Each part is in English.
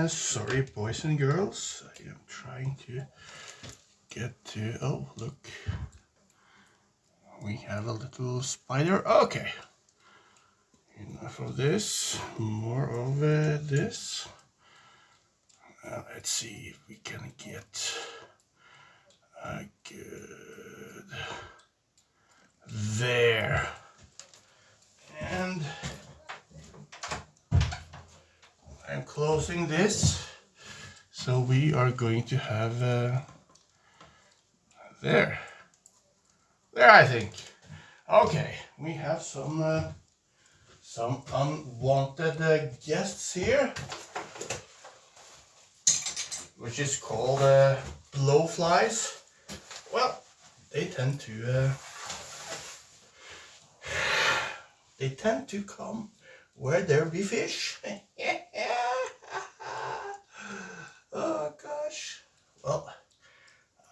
Sorry, boys and girls. I am trying to get to... Oh, look. We have a little spider. Okay. Enough of this. More of this. Let's see if we can get a good... There. And I'm closing this. So we are going to have there. There, I think. Okay, we have some unwanted guests here, which is called blowflies. Well, they tend to come where there be fish. Oh gosh. Well,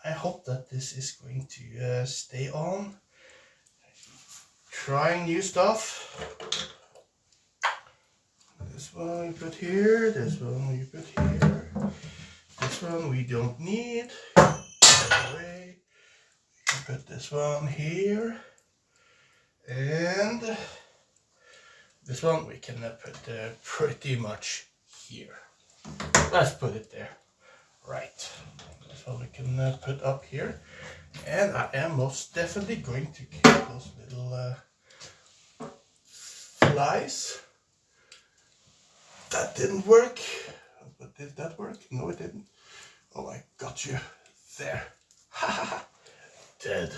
I hope that this is going to stay on. Trying new stuff. This one we put here, this one we put here. This one we don't need. Away. We can put this one here. And this one we can put pretty much here. Let's put it there. Right. This one we can put up here. And I am most definitely going to keep those little flies. That didn't work. But did that work? No, it didn't. Oh, I got you. There. Ha ha ha. Dead.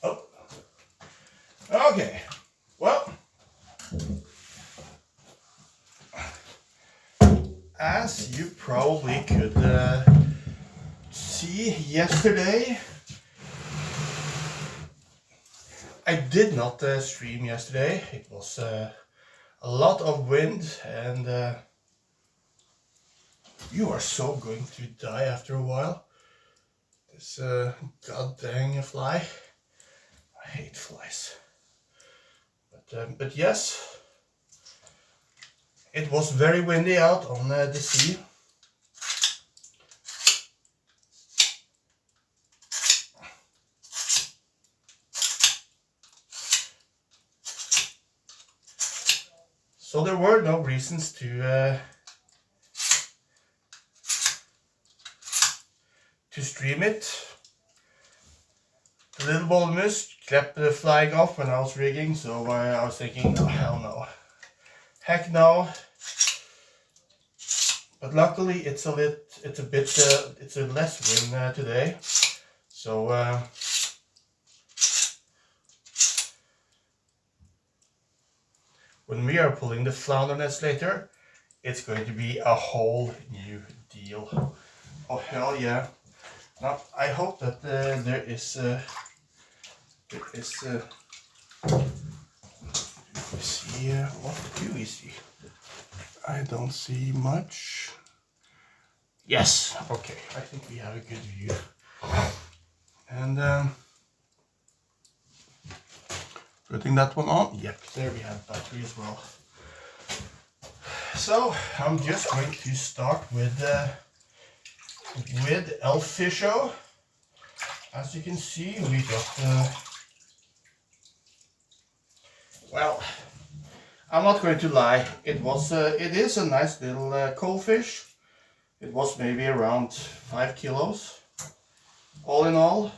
Oh. Okay. Well. As you probably could see yesterday, I did not stream yesterday. It was a lot of wind, and you are so going to die after a while. This god dang fly. I hate flies. But yes. It was very windy out on the sea. So there were no reasons to stream it. The little bonus kept flying off when I was rigging, so I was thinking, oh, hell no. Heck no. But luckily it's a less wind today. So when we are pulling the flounder nets later, it's going to be a whole new deal. Oh hell yeah. Now I hope that there is see, what do we see? I don't see much. Yes, okay, I think we have a good view. And putting that one on. Yep, there we have battery as well. So I'm just going to start with Elfisho. As you can see, we got well, I'm not going to lie. It is a nice little coal fish. It was maybe around 5 kilos, all in all.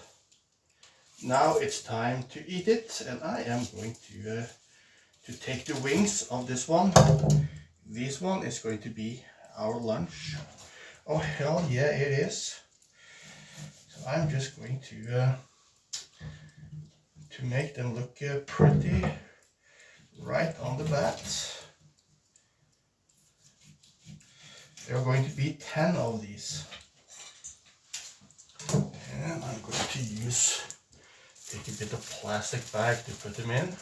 Now it's time to eat it, and I am going to take the wings of this one. This one is going to be our lunch. Oh hell yeah, it is. So I'm just going to make them look pretty right on the bat. There are going to be 10 of these. And I'm going to take a bit of plastic bag to put them in.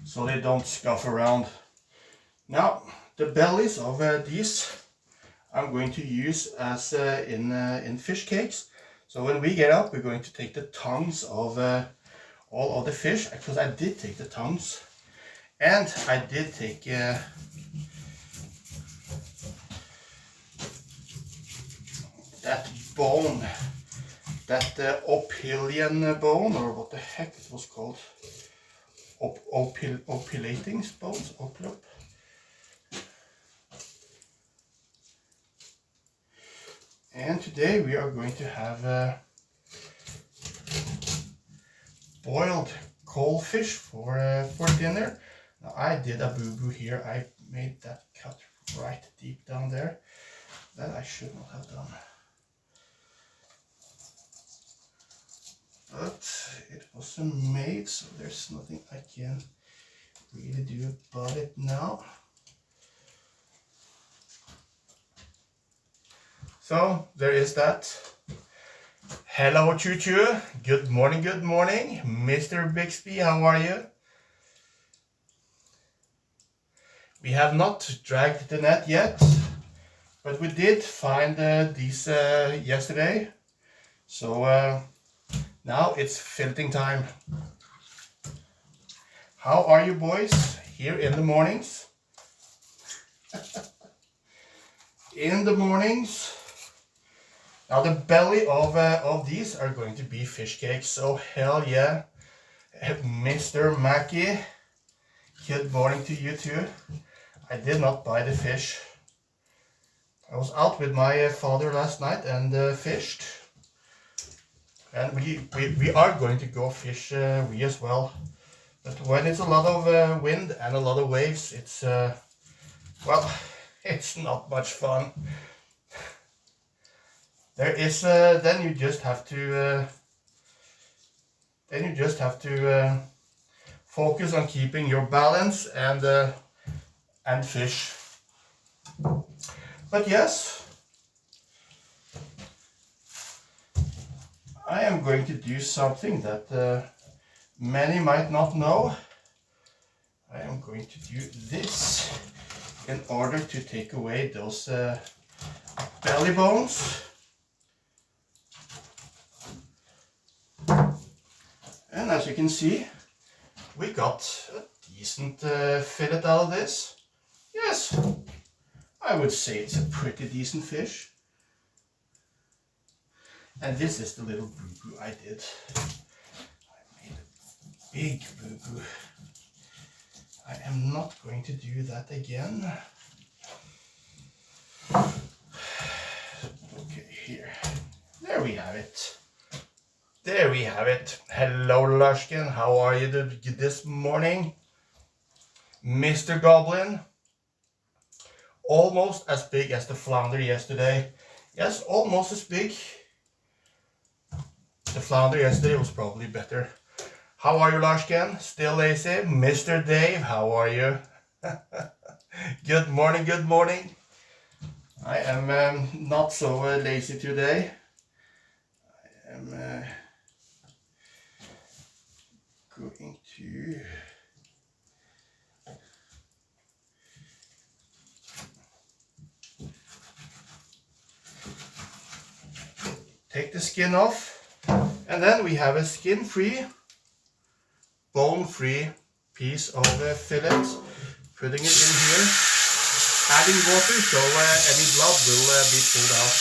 So they don't scuff around. Now, the bellies of these I'm going to use as in fish cakes. So when we get up, we're going to take the tongues of all of the fish, because I did take the tongues, and I did take that bone, that opilian bone, or what the heck it was called, opilating bones, And today we are going to have boiled cold fish for dinner. Now I did a boo-boo here. I made that cut right deep down there. That I should not have done. But it wasn't made, so there's nothing I can really do about it now. So there is that. Hello Choo-Choo, good morning, Mr. Bixby, how are you? We have not dragged the net yet, but we did find these yesterday, so now it's filting time. How are you boys here in the mornings? In the mornings. Now the belly of these are going to be fish cakes, so hell yeah. Mr. Mackie, good morning to you too. I did not buy the fish. I was out with my father last night and fished. And we are going to go fish, we as well. But when it's a lot of wind and a lot of waves, it's, well, it's not much fun. There is, then you just have to focus on keeping your balance and fish. But yes, I am going to do something that many might not know. I am going to do this in order to take away those belly bones. And as you can see, we got a decent fillet out of this. Yes, I would say it's a pretty decent fish. And this is the little boo-boo I did. I made a big boo-boo. I am not going to do that again. Okay, here. There we have it. There we have it. Hello Lushkin, how are you this morning? Mr. Goblin. Almost as big as the flounder yesterday. Yes, almost as big. The flounder yesterday was probably better. How are you Lushkin? Still lazy? Mr. Dave, how are you? Good morning. I am not so lazy today. I am going to take the skin off, and then we have a skin-free, bone-free piece of fillet. Putting it in here, adding water so any blood will be pulled out.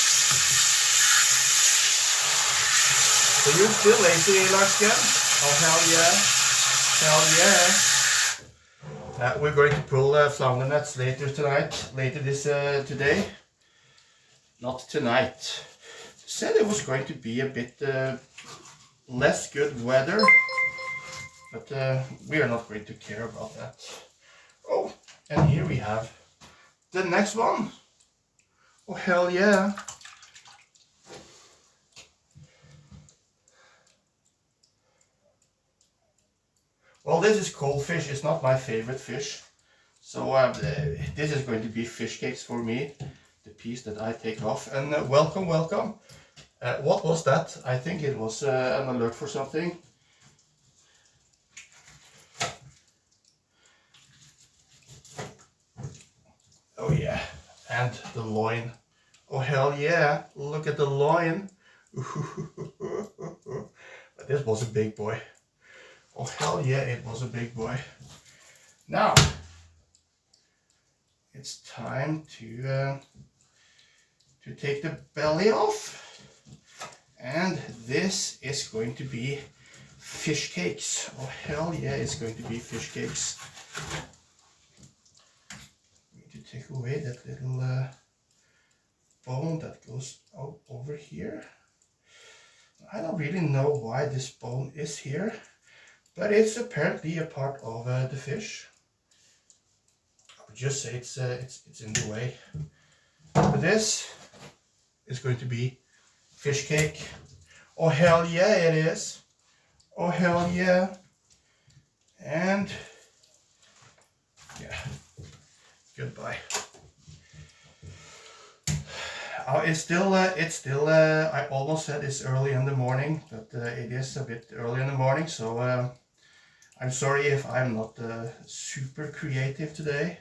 So you're still lazy, Larsken? Oh hell yeah! We're going to pull flounder nuts later today. Not tonight. Said it was going to be a bit less good weather, but we are not going to care about that. Oh, and here we have the next one. Oh hell yeah! Well, this is cold fish. It's not my favorite fish. So this is going to be fish cakes for me. The piece that I take off. And welcome. What was that? I think it was an alert for something. Oh yeah. And the loin Oh hell yeah, look at the loin. But this was a big boy. Oh hell yeah, it was a big boy. Now, it's time to take the belly off. And this is going to be fish cakes. Oh hell yeah, it's going to be fish cakes. We need to take away that little bone that goes out over here. I don't really know why this bone is here, but it's apparently a part of the fish. I would just say it's in the way. But this is going to be fish cake. Oh hell yeah, it is. Oh hell yeah. And yeah, goodbye. It's still, I almost said it's early in the morning, but it is a bit early in the morning, so I'm sorry if I'm not super creative today.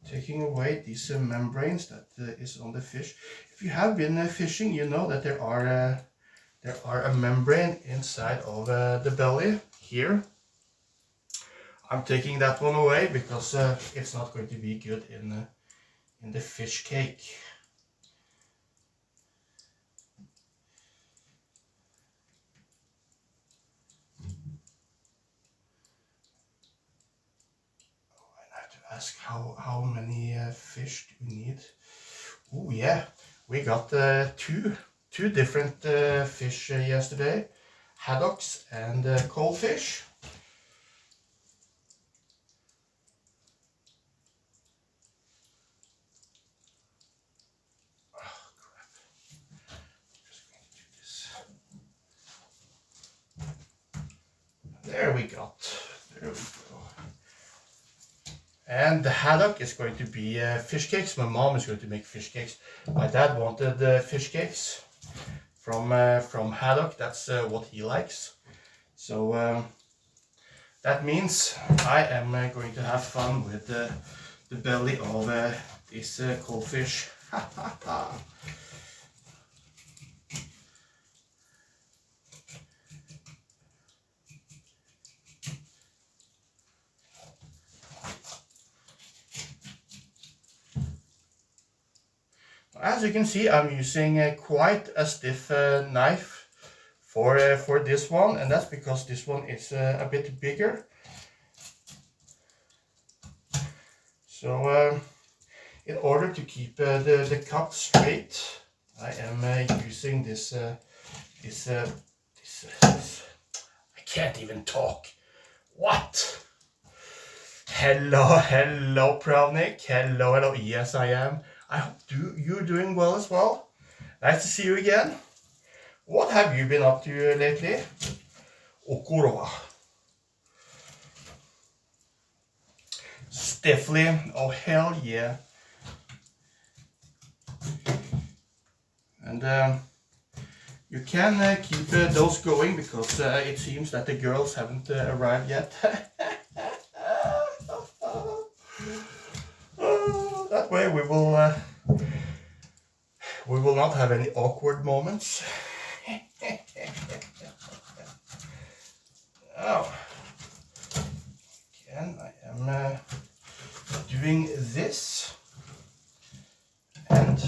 Taking away these membranes that is on the fish. If you have been fishing, you know that there are a membrane inside of the belly here. I'm taking that one away because it's not going to be good in the fish cake. Oh, I have to ask how many fish do we need? Oh yeah, we got two different fish yesterday, haddocks and coalfish. There we go. And the haddock is going to be fish cakes. My mom is going to make fish cakes. My dad wanted fish cakes from haddock. That's what he likes. So that means I am going to have fun with the belly of this coalfish. As you can see, I'm using quite a stiff knife for this one, and that's because this one is a bit bigger. So in order to keep the cut straight, I am using this, I can't even talk. What? Hello, Pravnik. Hello. Yes, I am. I hope you're doing well as well. Nice to see you again. What have you been up to lately? Okoroa. Stiffly. Oh, hell yeah. And you can keep those going because it seems that the girls haven't arrived yet. That way we will not have any awkward moments. Oh, again I am doing this, and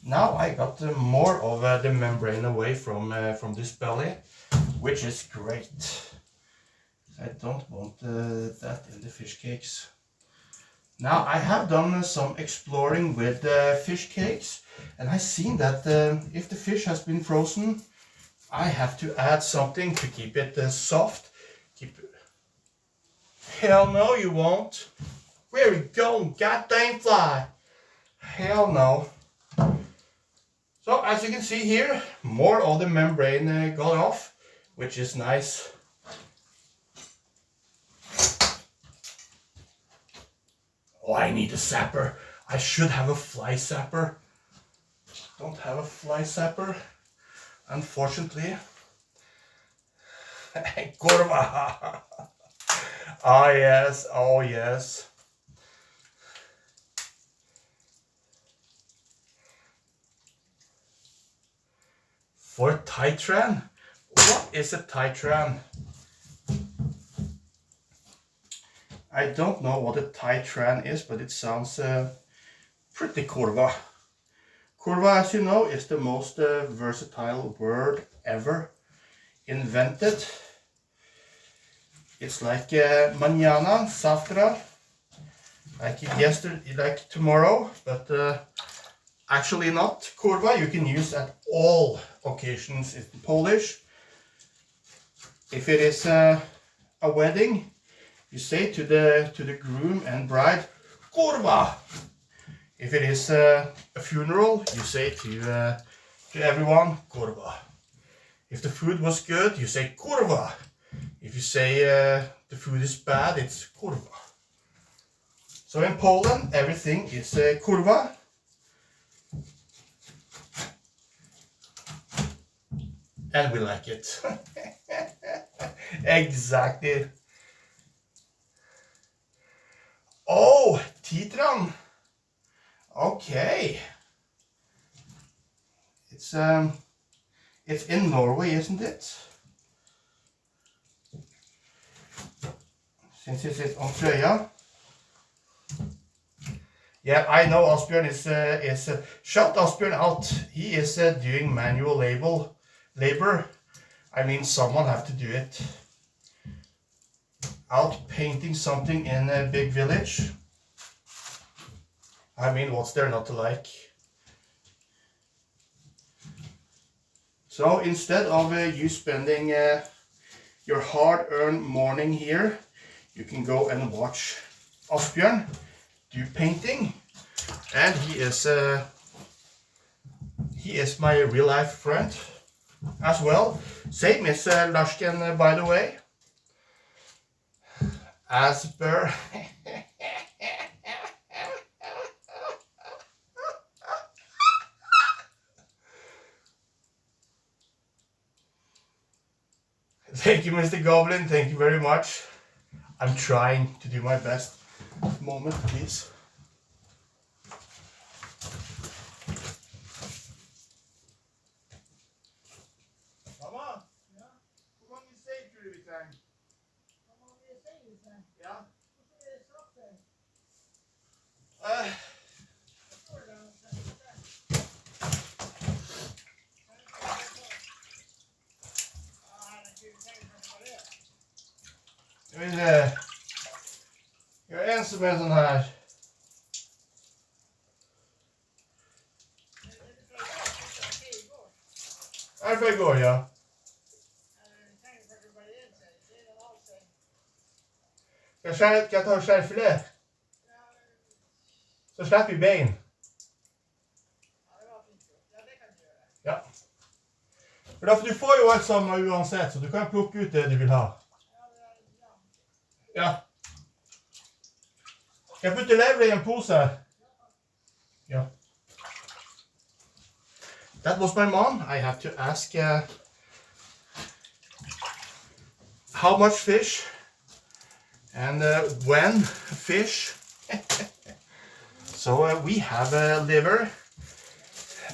now I got more of the membrane away from this belly, which is great. I don't want that in the fish cakes. Now I have done some exploring with fish cakes, and I've seen that if the fish has been frozen, I have to add something to keep it soft. Hell no, you won't. Where you going, goddamn fly? Hell no. So as you can see here, more of the membrane gone off, which is nice. Oh, I need a zapper. I should have a fly zapper. Don't have a fly zapper, unfortunately. Ah, yes. Oh, yes. For Titran? What is a Titran? I don't know what a Titran is, but it sounds pretty kurva. Kurva, as you know, is the most versatile word ever invented. It's like mañana, завтра, like yesterday, like tomorrow, but actually not. Kurva you can use at all occasions in Polish. If it is a wedding, you say to the groom and bride, kurva. If it is a funeral, you say to everyone, kurva. If the food was good, you say kurva. If you say the food is bad, it's kurva. So in Poland, everything is kurva. And we like it. Exactly. Oh, Titran. Okay. It's in Norway, isn't it? Since it's on tröja. Yeah, I know Asbjørn is shout Asbjørn out. He is doing manual labor. I mean, someone have to do it. Out painting something in a big village. I mean, what's there not to like? So instead of you spending your hard-earned morning here, you can go and watch Asbjørn do painting, and he is my real-life friend as well. Same as Lashken, by the way. Asbjørn. Thank you, Mr. Goblin. Thank you very much. I'm trying to do my best. Moment, please. Mama? Ja? Hvor mange seg tror du vi trenger? Hvor mange seg vi trenger? Ja. Hvorfor er det straff det? Jag är en som är sån här. Varför igår, ja? Ska jag ta skärfilé? Så släpper vi ben. Ja. För därför du får ju allt samma oavsett, så du kan plocka ut det du vill ha. Ja. Ska jag putta lever i en påse? Yeah. That was my mom. I have to ask how much fish and when fish. So we have a liver.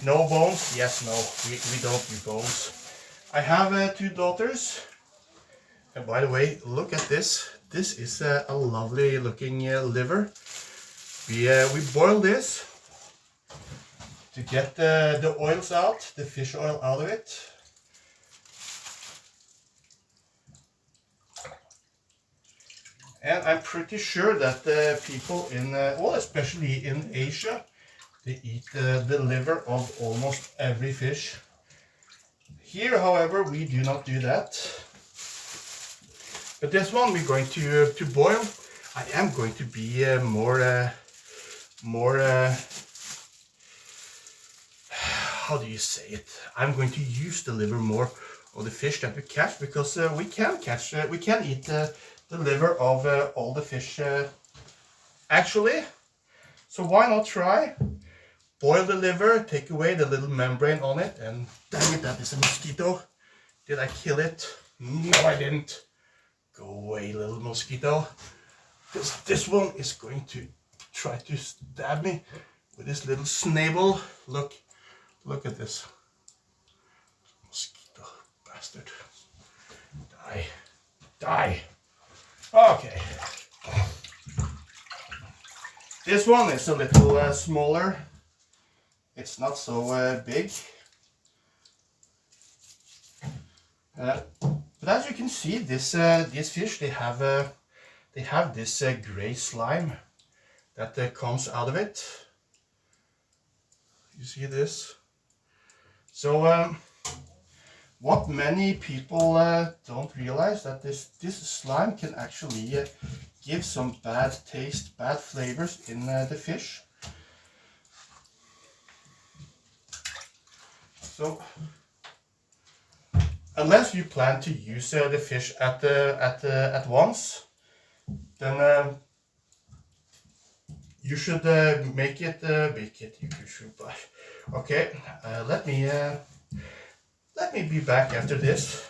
No bones. Yes, no, we don't do bones. I have 2 daughters. And by the way, look at this. This is a lovely looking liver. We boil this to get the oils out, the fish oil out of it. And I'm pretty sure that people in, well, especially in Asia, they eat the liver of almost every fish. Here, however, we do not do that. But this one we're going to boil. I am going to be more how do you say it? I'm going to use the liver more of the fish that we catch, because we can eat the liver of all the fish actually. So why not try? Boil the liver, take away the little membrane on it, and dang it, that is a mosquito. Did I kill it? No, I didn't. Go away, little mosquito. Because this one is going to try to stab me with this little snavel. Look at this. Mosquito bastard. Die. Okay. This one is a little smaller. It's not so big. But as you can see, these fish, they have this gray slime that comes out of it. You see this? So what many people don't realize that this slime can actually give some bad taste, bad flavors in the fish. So unless you plan to use the fish at once, then you should make it. You should buy. Okay, let me be back after this.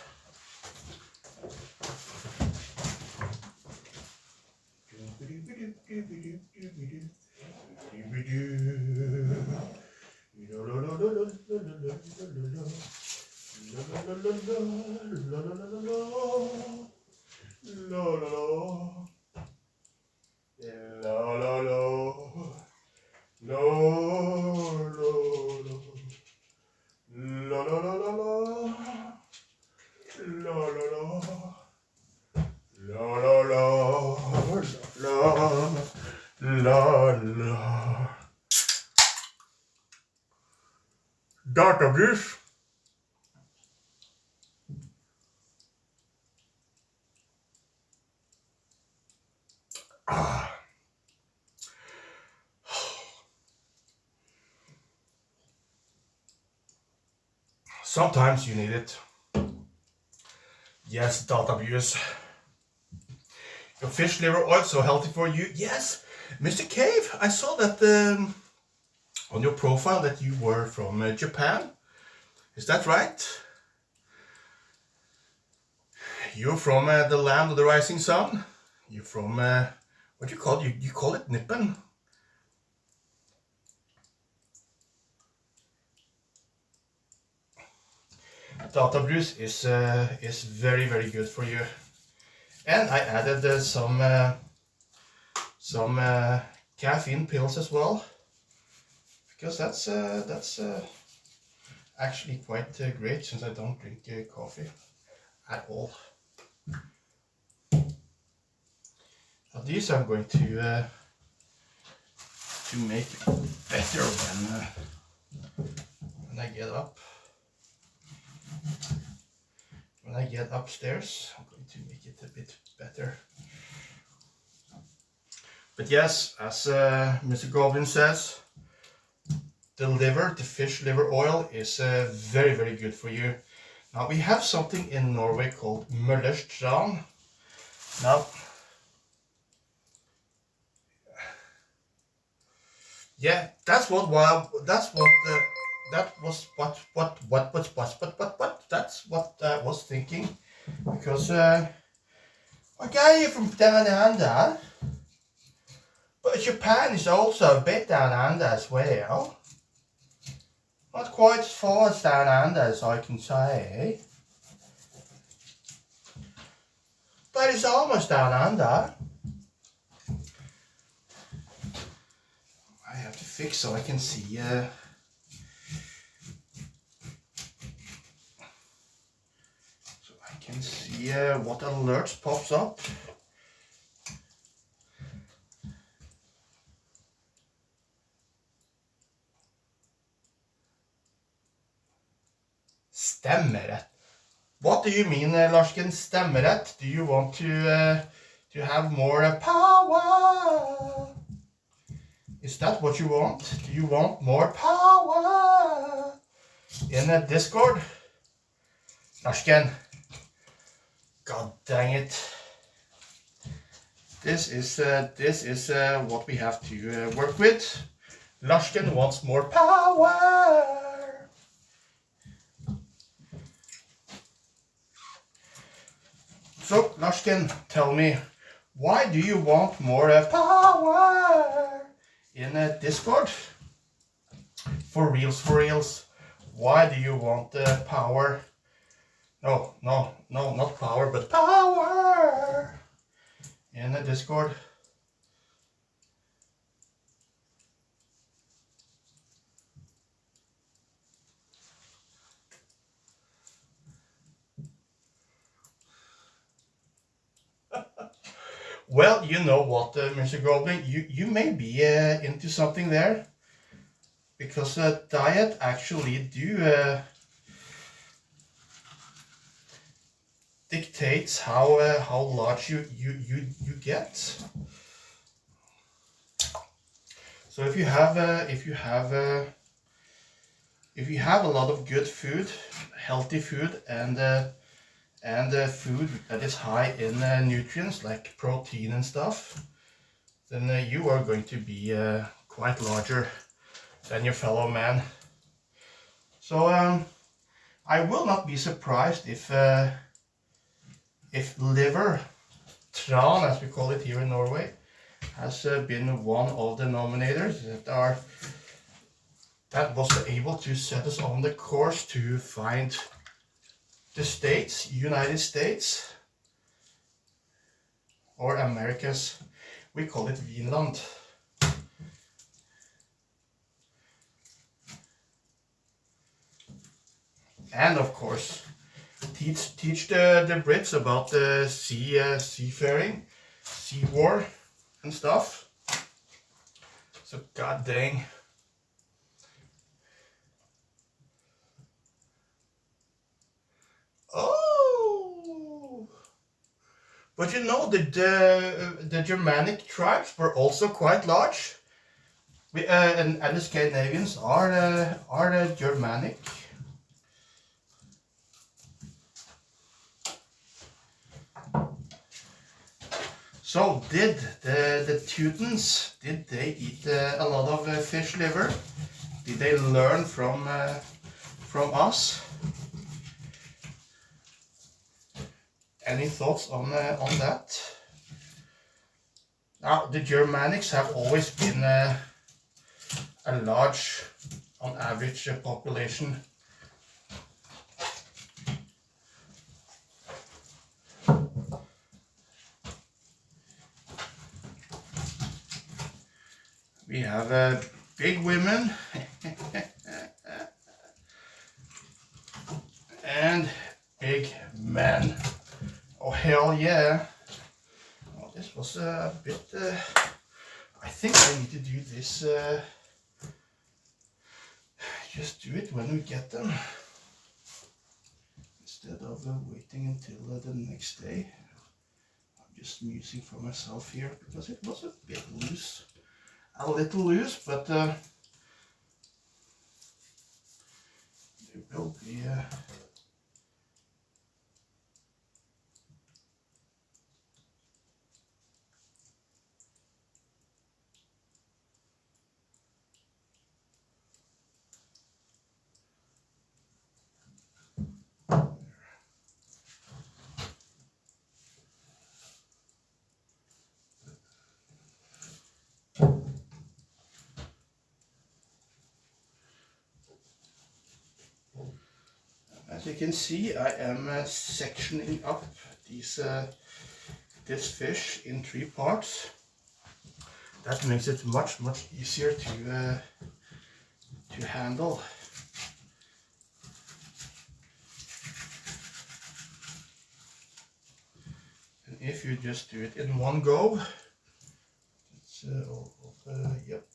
Data Goose. Sometimes you need it. Yes, data abuse. Your fish liver oil so healthy for you. Yes, Mr. Cave, I saw that on your profile that you were from Japan. Is that right? You're from the land of the rising sun. You're from what do you call it? You call it Nippon. Data Bruce is very good for you, and I added some caffeine pills as well, because that's actually quite great, since I don't drink coffee at all. Now these I'm going to make better when I get up. When I get upstairs, I'm going to make it a bit better. But yes, as Mr. Goblin says, the fish liver oil is very good for you. Now we have something in Norway called gian. Now, yeah, that's what I was thinking, because okay, you're from down under, but Japan is also a bit down under as well. Not quite as far as down under as I can say, but it's almost down under. I have to fix so I can see what alerts pops up. Stemmerett. What do you mean, Larsken? Stemmerett? Do you want to have more power? Is that what you want? Do you want more power in a Discord? Larsken. God dang it. This is what we have to work with. Larsken wants more power. So, Larskin, tell me, why do you want more power in Discord? For reals. Why do you want power? No, not power, but power in the Discord. Well, you know what, Mr. Golding, you may be into something there, because diet actually do dictates how large you get. So if you have a lot of good food, healthy food, and food that is high in nutrients like protein and stuff, then you are going to be quite larger than your fellow man. So I will not be surprised if liver, tran as we call it here in Norway, has been one of the nominators that was able to set us on the course to find the States, United States, or Americas. We call it Vinland. And of course, teach the Brits about the seafaring, sea war and stuff. So god dang. Oh, but you know the Germanic tribes were also quite large. And the Scandinavians are Germanic. So did the Teutons, did they eat a lot of fish liver? Did they learn from us? Any thoughts on that? Now, the Germanics have always been a large, on average, population. We have big women and big men. Oh hell yeah! Oh, this was a bit. I think I need to do this. Just do it when we get them, instead of waiting until the next day. I'm just musing for myself here because it was a bit loose. A little loose, but there will be as you can see, I am sectioning up this fish in 3 parts. That makes it much easier to handle. And if you just do it in one go, it's yep.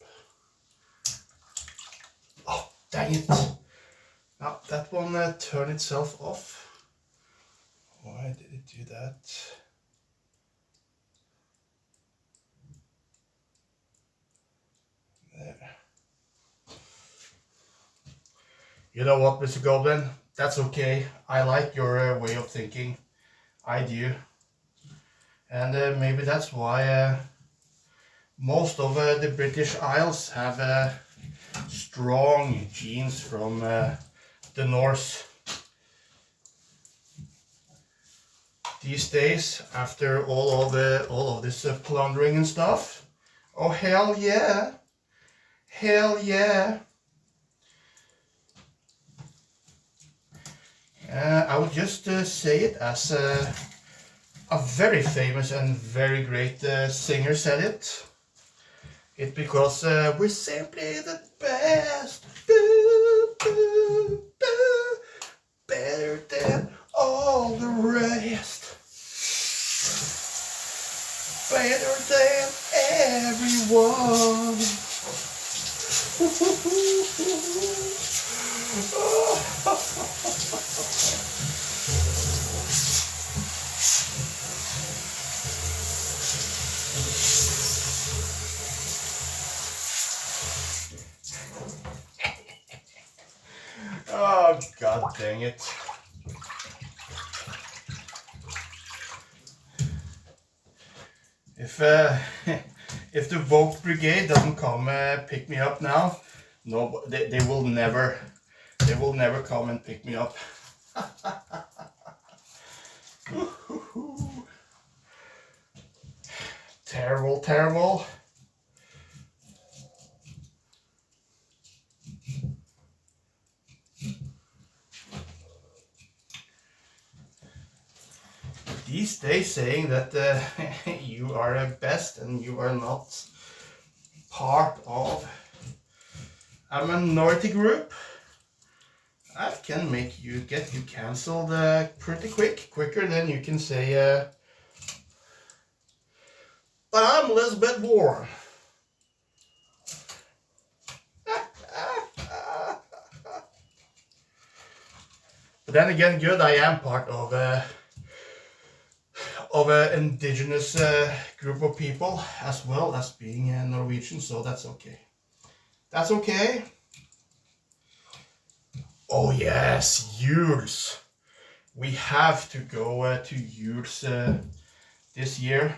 Oh, dang it! Now that one turned itself off. Why did it do that? There. You know what, Mr. Goblin? That's okay. I like your way of thinking. I do. And maybe that's why most of the British Isles have strong genes from the Norse. these days after all of this plundering and stuff. Oh hell yeah, hell yeah. I would just say it as a very famous and very great singer said it. It's because we're simply the best, boo, boo, boo, better than all the rest, better than everyone. Oh, god dang it. If if the Vogue Brigade doesn't come pick me up now, no, they will never come and pick me up. Terrible, terrible. These days saying that you are best and you are not part of a minority group, that can make you get you cancelled pretty quicker than you can say but I'm Elizabeth Warren. But then again, good, I am part of an indigenous group of people as well as being Norwegian, so that's okay. That's okay. Oh yes, Jules. We have to go to Jules this year.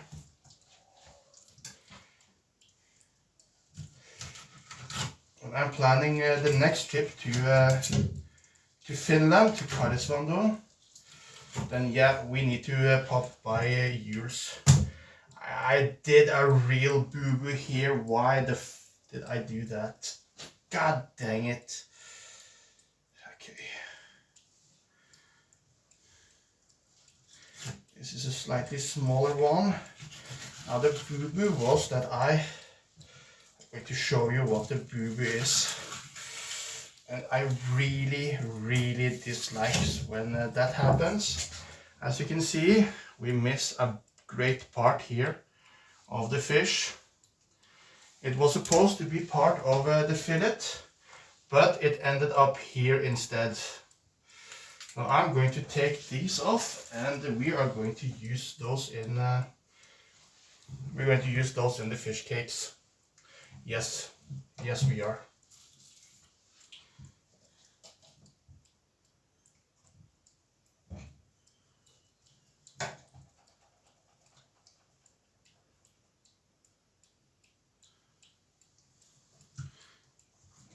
And I'm planning the next trip to Finland, to Karisvando. Then yeah, we need to pop by Jules. I did a real boo-boo here. Why the f did I do that? God dang it. Okay. This is a slightly smaller one. Now the boo-boo was that I'm going to show you what the boo-boo is. And I really dislike when that happens. As you can see, we miss a great part here of the fish. It was supposed to be part of the fillet, but it ended up here instead. Now I'm going to take these off, and we are going to use those in the fish cakes. Yes, yes we are.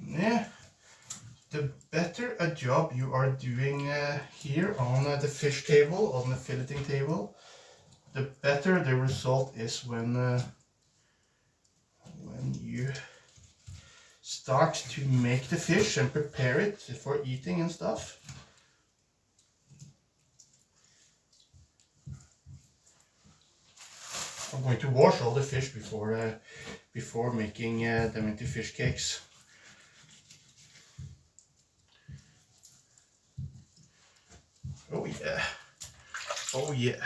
Yeah, the better a job you are doing here on the fish table, on the filleting table, the better the result is when you start to make the fish and prepare it for eating and stuff. I'm going to wash all the fish before making them into fish cakes. Oh yeah, oh yeah.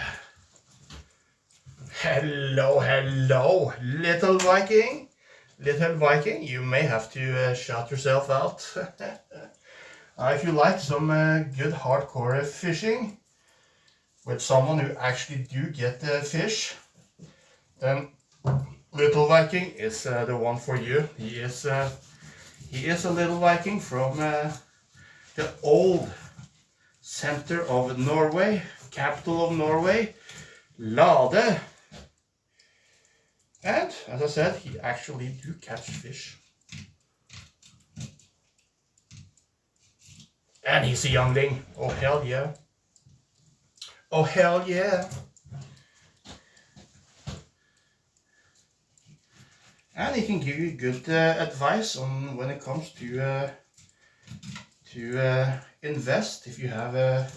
Hello, hello, little Viking. Little Viking, you may have to shout yourself out. If you like some good hardcore fishing with someone who actually do get the fish, then Little Viking is the one for you. He is a little Viking from the old center of Norway, capital of Norway, Lade. And as I said, he actually do catch fish. And he's a youngling. Oh hell yeah. Oh hell yeah. And he can give you good advice on when it comes to invest if you have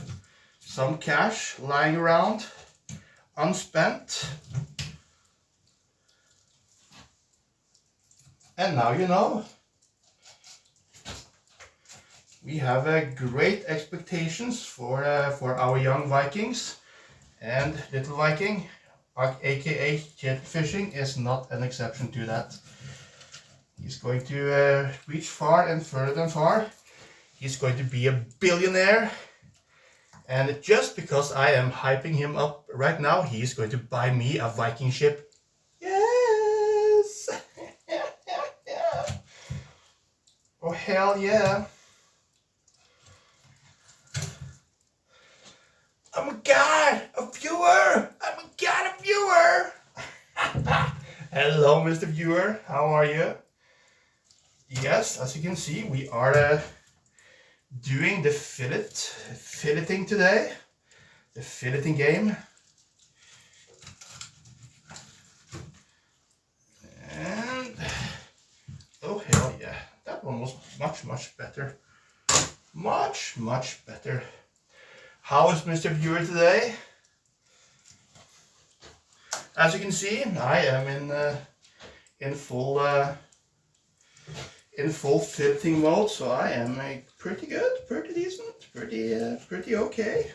some cash lying around unspent. And now you know. We have great expectations for our young Vikings, and little Viking, aka kid fishing, is not an exception to that. He's going to reach far and further and far. He's going to be a billionaire, and just because I am hyping him up right now, he's going to buy me a Viking ship. Yes! Oh hell yeah! Oh my god, a viewer! Oh my god, a viewer! Hello, Mr. Viewer, how are you? Yes, as you can see, we are doing the filleting today. The filleting game. And, oh hell yeah, that one was much better. Much better. How is Mr. Viewer today? As you can see, I am in full filleting mode, so I am pretty good, pretty decent, pretty okay.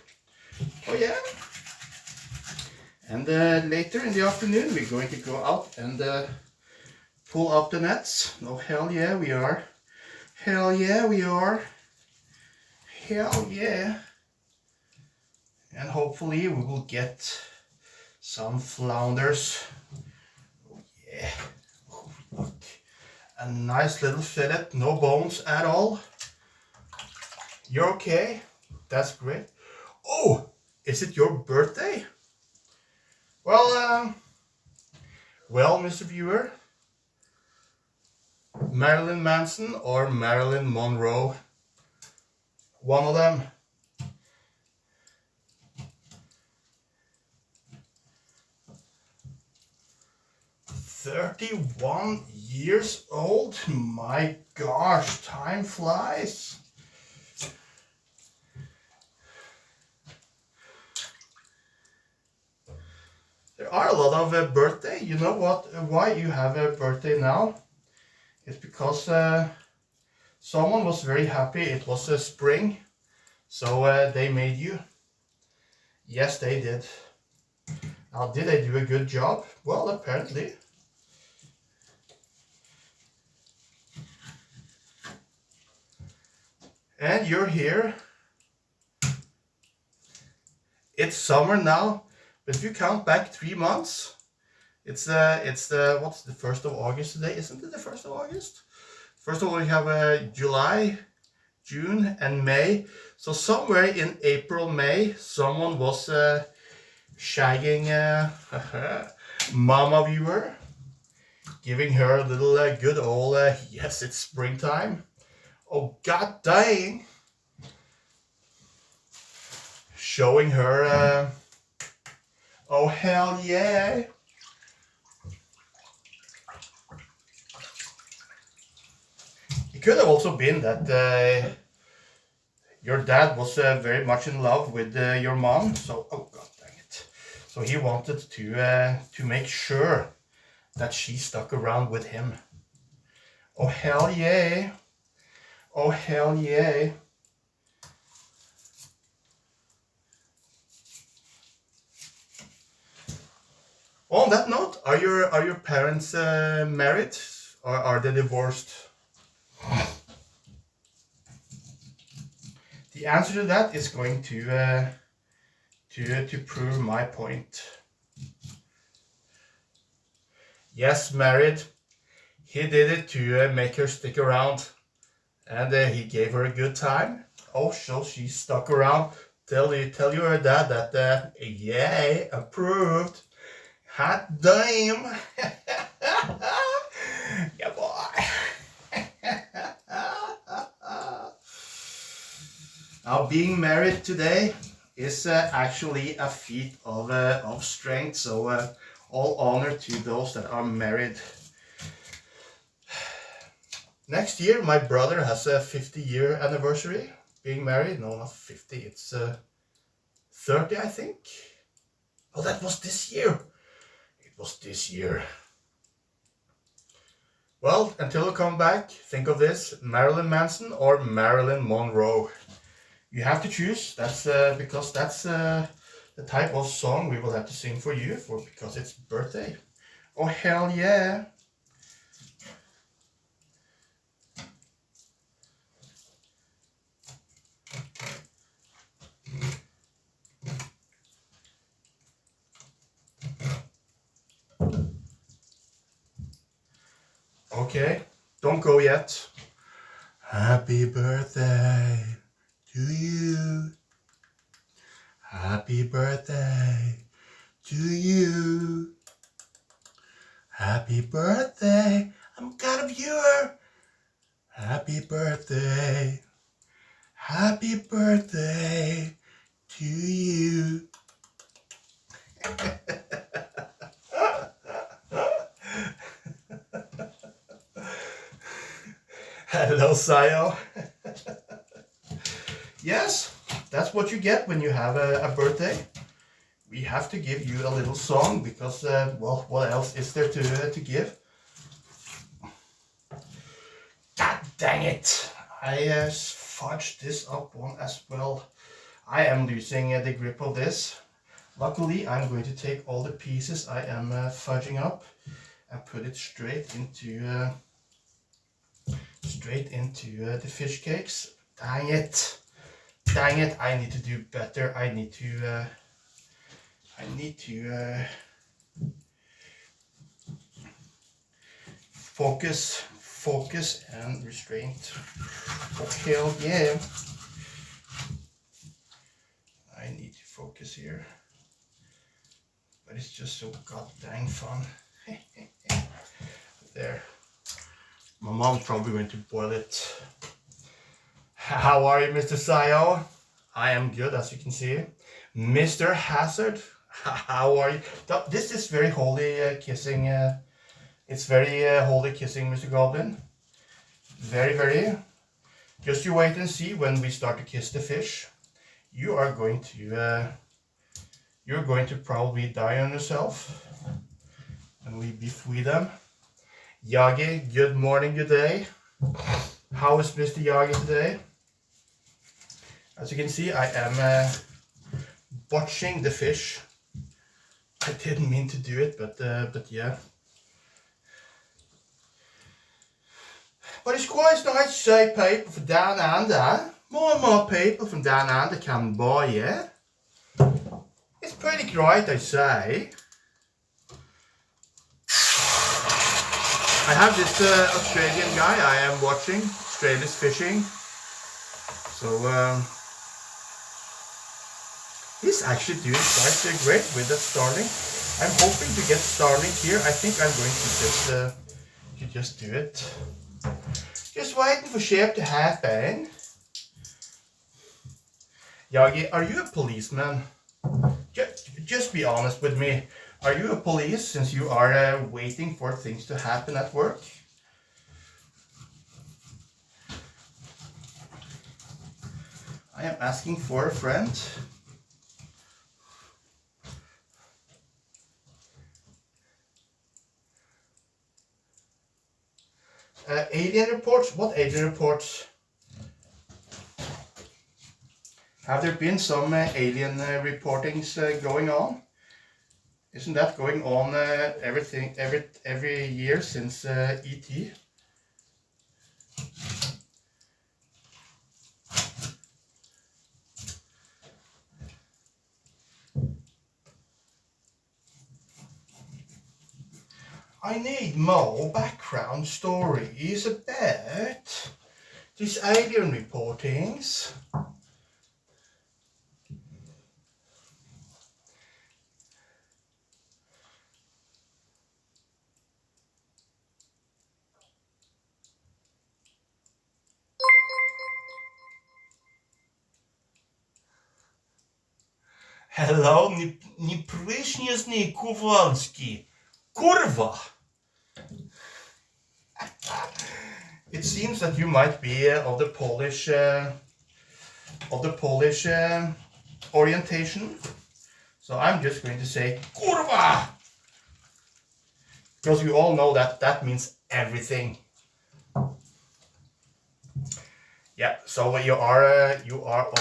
Oh yeah. And later in the afternoon, we're going to go out and pull up the nets. Oh hell yeah, we are. Hell yeah, we are. Hell yeah. And hopefully we will get some flounders. Oh yeah. Oh, look. A nice little fillet, no bones at all. You're okay? That's great. Oh, is it your birthday? Well, Mr. Viewer, Marilyn Manson or Marilyn Monroe? One of them. 31 years old? My gosh, time flies. There are a lot of birthday. You know what? Why you have a birthday now? It's because someone was very happy. It was spring, so they made you. Yes, they did. Now, did they do a good job? Well, apparently. And you're here. It's summer now, but if you count back 3 months, it's the what's the 1st of August today? Isn't it the 1st of August? First of all, we have July, June, and May. So somewhere in April, May, someone was shagging Mama Viewer, giving her a little good old yes, it's springtime. Oh god dang! Showing her oh hell yeah! It could have also been that your dad was very much in love with your mom, so oh god dang it! So he wanted to make sure that she stuck around with him. Oh hell yeah! Oh hell yeah! On that note, are your parents married or are they divorced? The answer to that is going to prove my point. Yes, married. He did it to make her stick around, and he gave her a good time. Oh, so she stuck around. Tell your dad that yeah, approved. Hot damn. Yeah, boy. Now, being married today is actually a feat of strength. So all honor to those that are married. Next year, my brother has a 50-year anniversary being married. No, not 50, it's 30, I think. Oh, that was this year. It was this year. Well, until we come back, think of this: Marilyn Manson or Marilyn Monroe. You have to choose. That's because that's the type of song we will have to sing for you because it's birthday. Oh, hell yeah. Okay, don't go yet. Happy birthday to you. Happy birthday to you. Happy birthday. I've got a viewer. Happy birthday. Happy birthday to you. Hello, Sayo. Yes, that's what you get when you have a birthday. We have to give you a little song because, well, what else is there to give? God dang it! I fudged this up one as well. I am losing the grip of this. Luckily, I'm going to take all the pieces I am fudging up and put it straight into the fish cakes. Dang it! Dang it! I need to do better. I need to focus and restraint. Oh, hell yeah! I need to focus here, but it's just so god dang fun. There. My mom's probably going to boil it. How are you, Mr. Sayo? I am good, as you can see. Mr. Hazard, how are you? This is very holy kissing. It's very holy kissing, Mr. Goblin. Very, very. Just you wait and see when we start to kiss the fish. You're going to probably die on yourself when we befree them. Yagi, good morning, good day. How is Mr. Yagi today? As you can see, I am botching the fish. I didn't mean to do it, but yeah. But it's quite nice to say people from down under. More and more people from down under come by, yeah? It's pretty great, I say. I have this Australian guy I am watching, Australia's fishing. So he's actually doing quite great with that starling. I'm hoping to get starling here. I think I'm going to just do it. Just waiting for shape to happen. Yagi, are you a policeman? Just be honest with me. Are you a police since you are waiting for things to happen at work? I am asking for a friend. Alien reports? What alien reports? Have there been some alien reportings going on? Isn't that going on every year since E.T.? I need more background stories about these alien reportings. Hello, Nieprzyjaźni Kowalski. Kurwa! It seems that you might be of the Polish orientation. So I'm just going to say kurwa, because we all know that that means everything. Yeah. So you are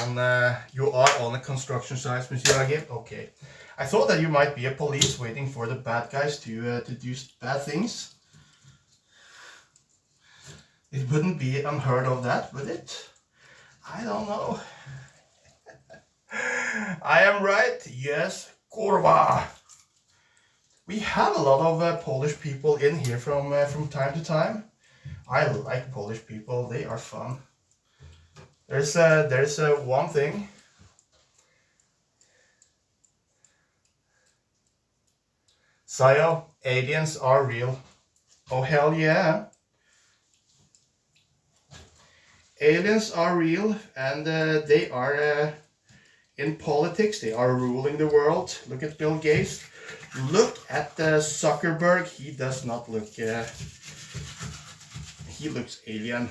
on a construction site, Monsieur Agip. Okay. I thought that you might be a police waiting for the bad guys to do bad things. It wouldn't be unheard of that, would it? I don't know. I am right. Yes, kurwa. We have a lot of Polish people in here from time to time. I like Polish people. They are fun. There's one thing. Sayo, aliens are real. Oh hell yeah. Aliens are real, and they are in politics. They are ruling the world. Look at Bill Gates. Look at Zuckerberg. He does not look. He looks alien.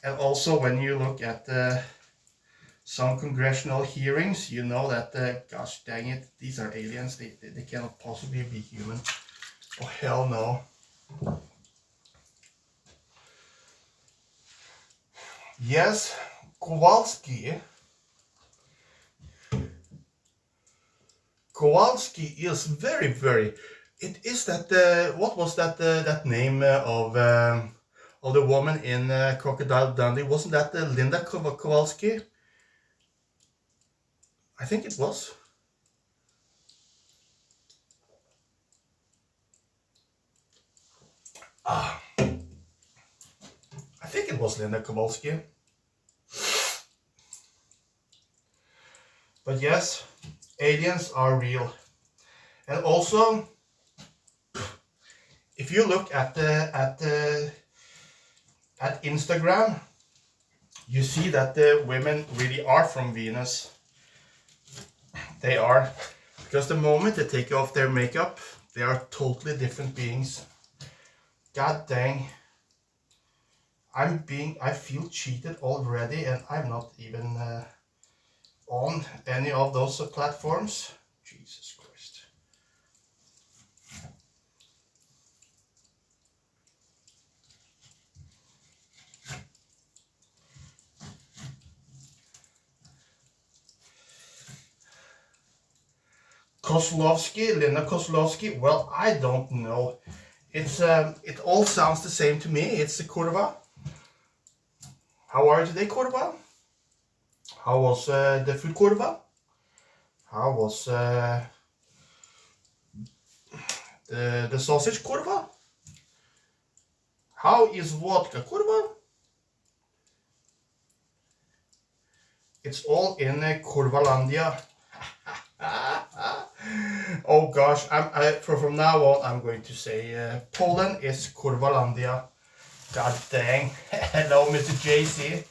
And also, when you look at some congressional hearings, you know that, gosh dang it, these are aliens. They cannot possibly be human. Oh hell no. Yes, Kowalski is very, very. It is that. What was that? That name of the woman in Crocodile Dundee? Wasn't that Linda Kowalski? I think it was. I think it was Linda Kowalski. But yes, aliens are real. And also, if you look at Instagram, you see that the women really are from Venus. They are, because the moment they take off their makeup, they are totally different beings. God dang. I feel cheated already, and I'm not even on any of those platforms. Jesus Christ. Linda Kozlovsky, well, I don't know. It's it all sounds the same to me. It's a kurva. How are you today, kurva? How was the food, kurva? How was the sausage, kurva? How is vodka, kurva? It's all in Kurvalandia. Oh gosh, from now on I'm going to say Poland is Kurvalandia. God dang. Hello, Mr. JC.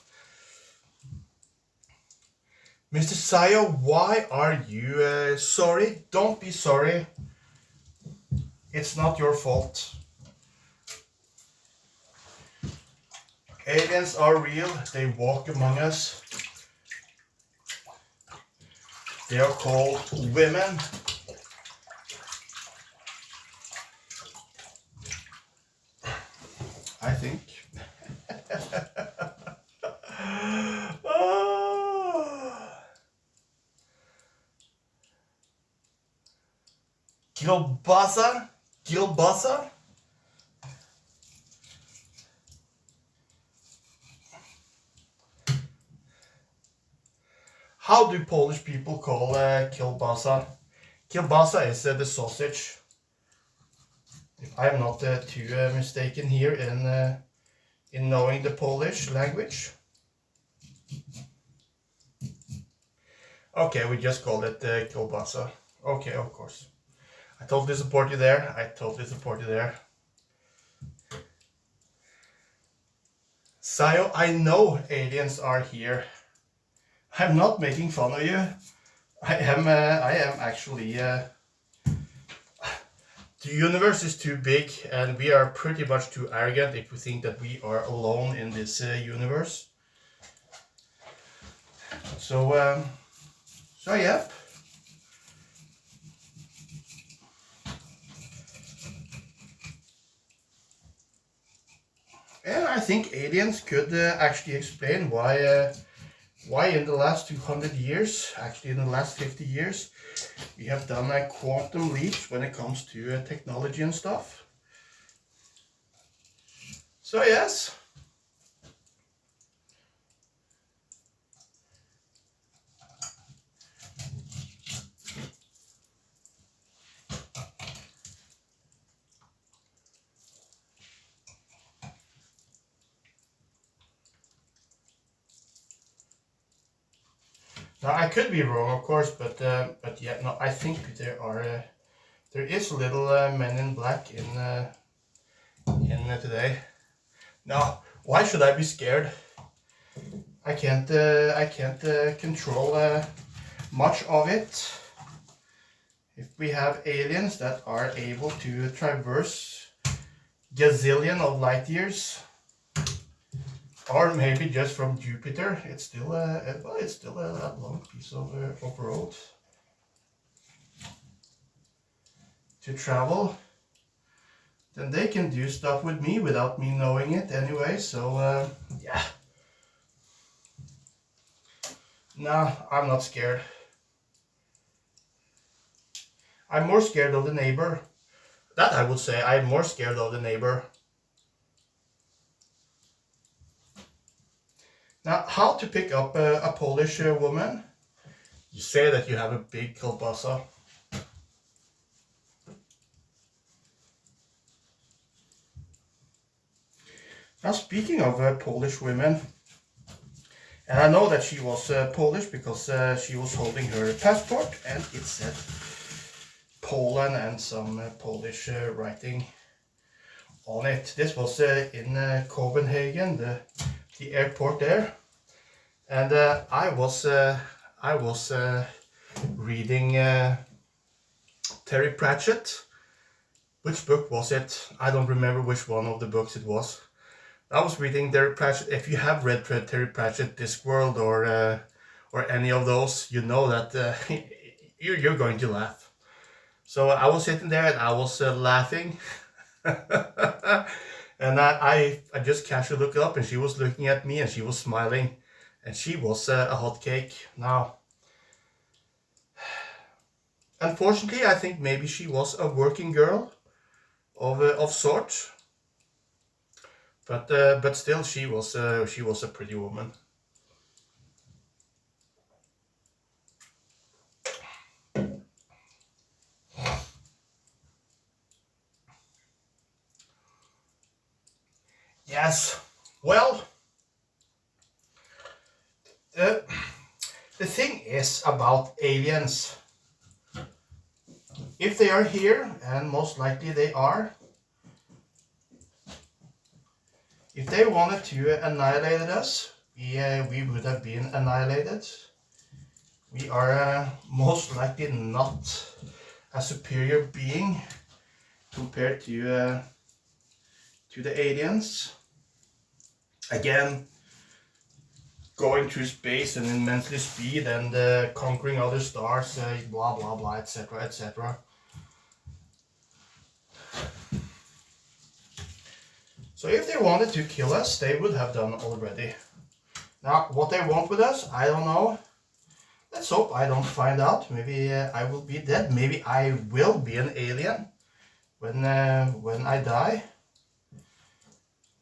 Mr. Sayo, why are you sorry? Don't be sorry. It's not your fault. Aliens are real. They walk among us. They are called women. I think. Kielbasa? Kielbasa? How do Polish people call kielbasa? Kielbasa is the sausage. If I'm not too mistaken here in knowing the Polish language. Okay, we just call it kielbasa. Okay, of course. I totally support you there. I totally support you there. Sayo, I know aliens are here. I'm not making fun of you. I am actually. the universe is too big, and we are pretty much too arrogant if we think that we are alone in this universe. So, yeah. And I think aliens could actually explain why in the last 200 years, actually in the last 50 years, we have done a quantum leaps when it comes to technology and stuff. So yes. Now I could be wrong, of course, but yeah, no, I think there is a little Men in Black in today. Now, why should I be scared? I can't control much of it. If we have aliens that are able to traverse gazillion of light years, or maybe just from Jupiter, it's still a long piece of road to travel. Then they can do stuff with me without me knowing it anyway. So yeah. No, I'm not scared. I'm more scared of the neighbor. That I would say. I'm more scared of the neighbor. Now, how to pick up a Polish woman? You say that you have a big kielbasa. Now, speaking of Polish women, and I know that she was Polish because she was holding her passport and it said Poland and some Polish writing on it. This was in Copenhagen, the airport there, and I was reading Terry Pratchett. Which book was it? I don't remember which one of the books it was. I was reading Terry Pratchett. If you have read Terry Pratchett, Discworld, or any of those, you know that you're going to laugh. So I was sitting there and I was laughing, and I just casually looked up and she was looking at me and she was smiling, and she was a hot cake. Now, unfortunately, I think maybe she was a working girl of sorts. But still, she was a pretty woman. Yes. Well, the thing is about aliens. If they are here, and most likely they are, if they wanted to annihilate us, we would have been annihilated. We are most likely not a superior being compared to the aliens. Again, going through space and immensely speed and conquering other stars, blah blah blah, etc., etc. So if they wanted to kill us, they would have done already. Now, what they want with us, I don't know. Let's hope I don't find out. Maybe I will be dead. Maybe I will be an alien when I die.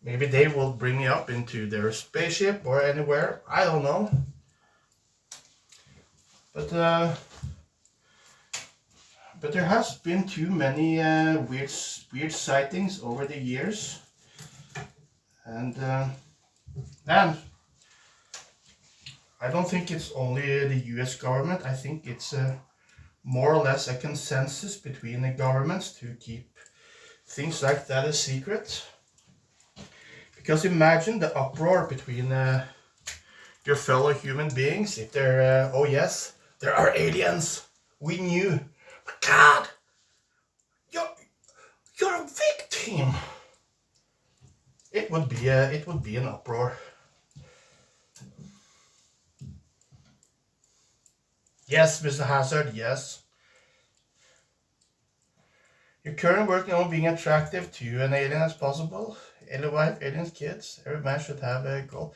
Maybe they will bring me up into their spaceship or anywhere. I don't know. But there has been too many weird sightings over the years. And I don't think it's only the US government. I think it's more or less a consensus between the governments to keep things like that a secret. Because imagine the uproar between your fellow human beings if they're, oh yes, there are aliens. We knew. God, You're a victim. It would be an uproar. Yes, Mr. Hazard, yes. You're currently working on being attractive to an alien as possible. Alien wife, alien kids. Every man should have a goal.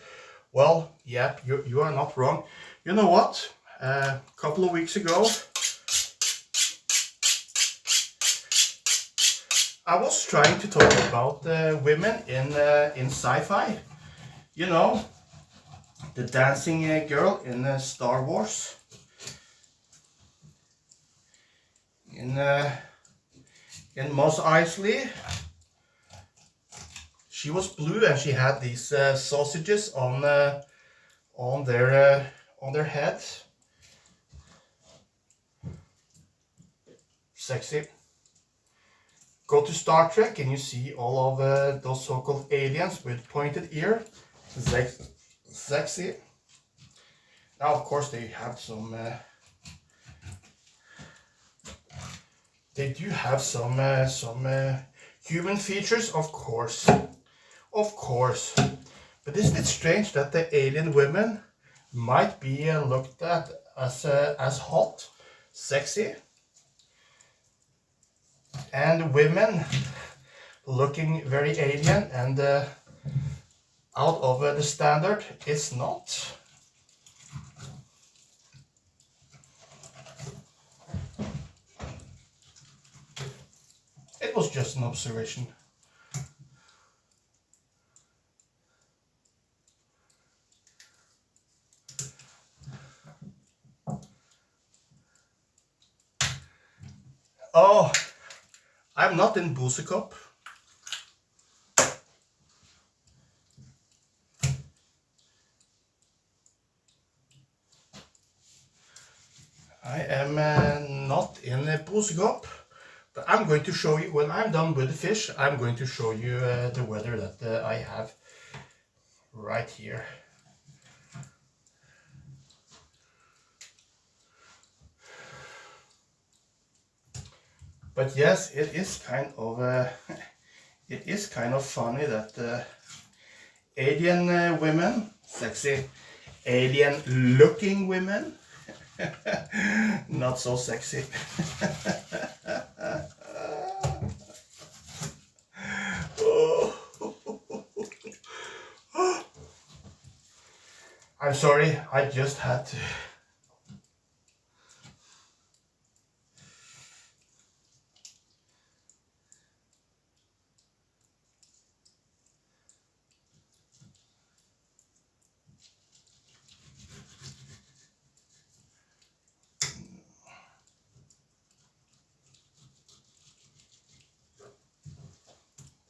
Well, yeah, you are not wrong. You know what? A couple of weeks ago, I was trying to talk about women in sci-fi. You know, the dancing girl in Star Wars. In Mos Eisley, she was blue and she had these sausages on their head. Sexy. Go to Star Trek and you see all of those so-called aliens with pointed ear. Sexy. Now, of course, they have some. They do have some human features, of course. But isn't it strange that the alien women might be looked at as hot, sexy, and women looking very alien and out of the standard is not? It was just an observation. Oh, I'm not in Busekop. I am not in Busekop. But I'm going to show you, when I'm done with the fish, I'm going to show you the weather that I have right here. But yes, it is kind of funny that alien women, sexy, alien looking women, not so sexy. I'm sorry, I just had to.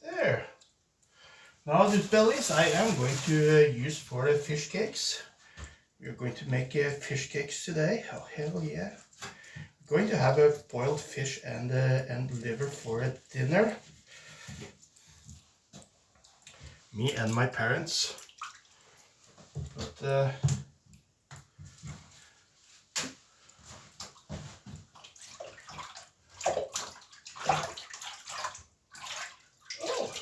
There. Now the bellies I am going to use for the fish cakes. We're going to make fish cakes today. Oh hell yeah! We're going to have a boiled fish and liver for dinner. Me and my parents. But oh,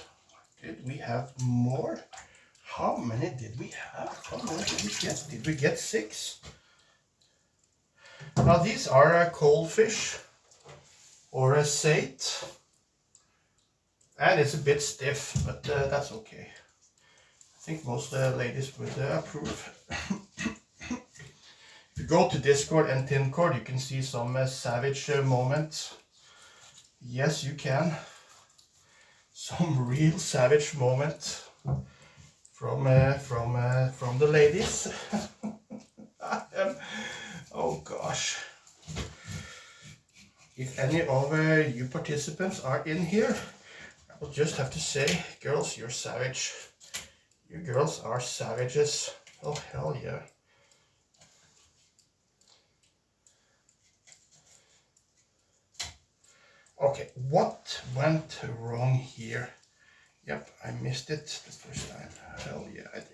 did we have more? How many did we have? How many did we get? Did we get 6? Now these are cold fish or a sate, and it's a bit stiff, but that's okay. I think most ladies would approve. If you go to Discord and Tincord, you can see some savage moments. Yes, you some real savage moment from the ladies. Oh gosh. If any of you participants are in here, I will just have to say, girls, you're savage. You girls are savages. Oh hell yeah. Okay, what went wrong here? Yep, I missed it the first time. Hell yeah, I did.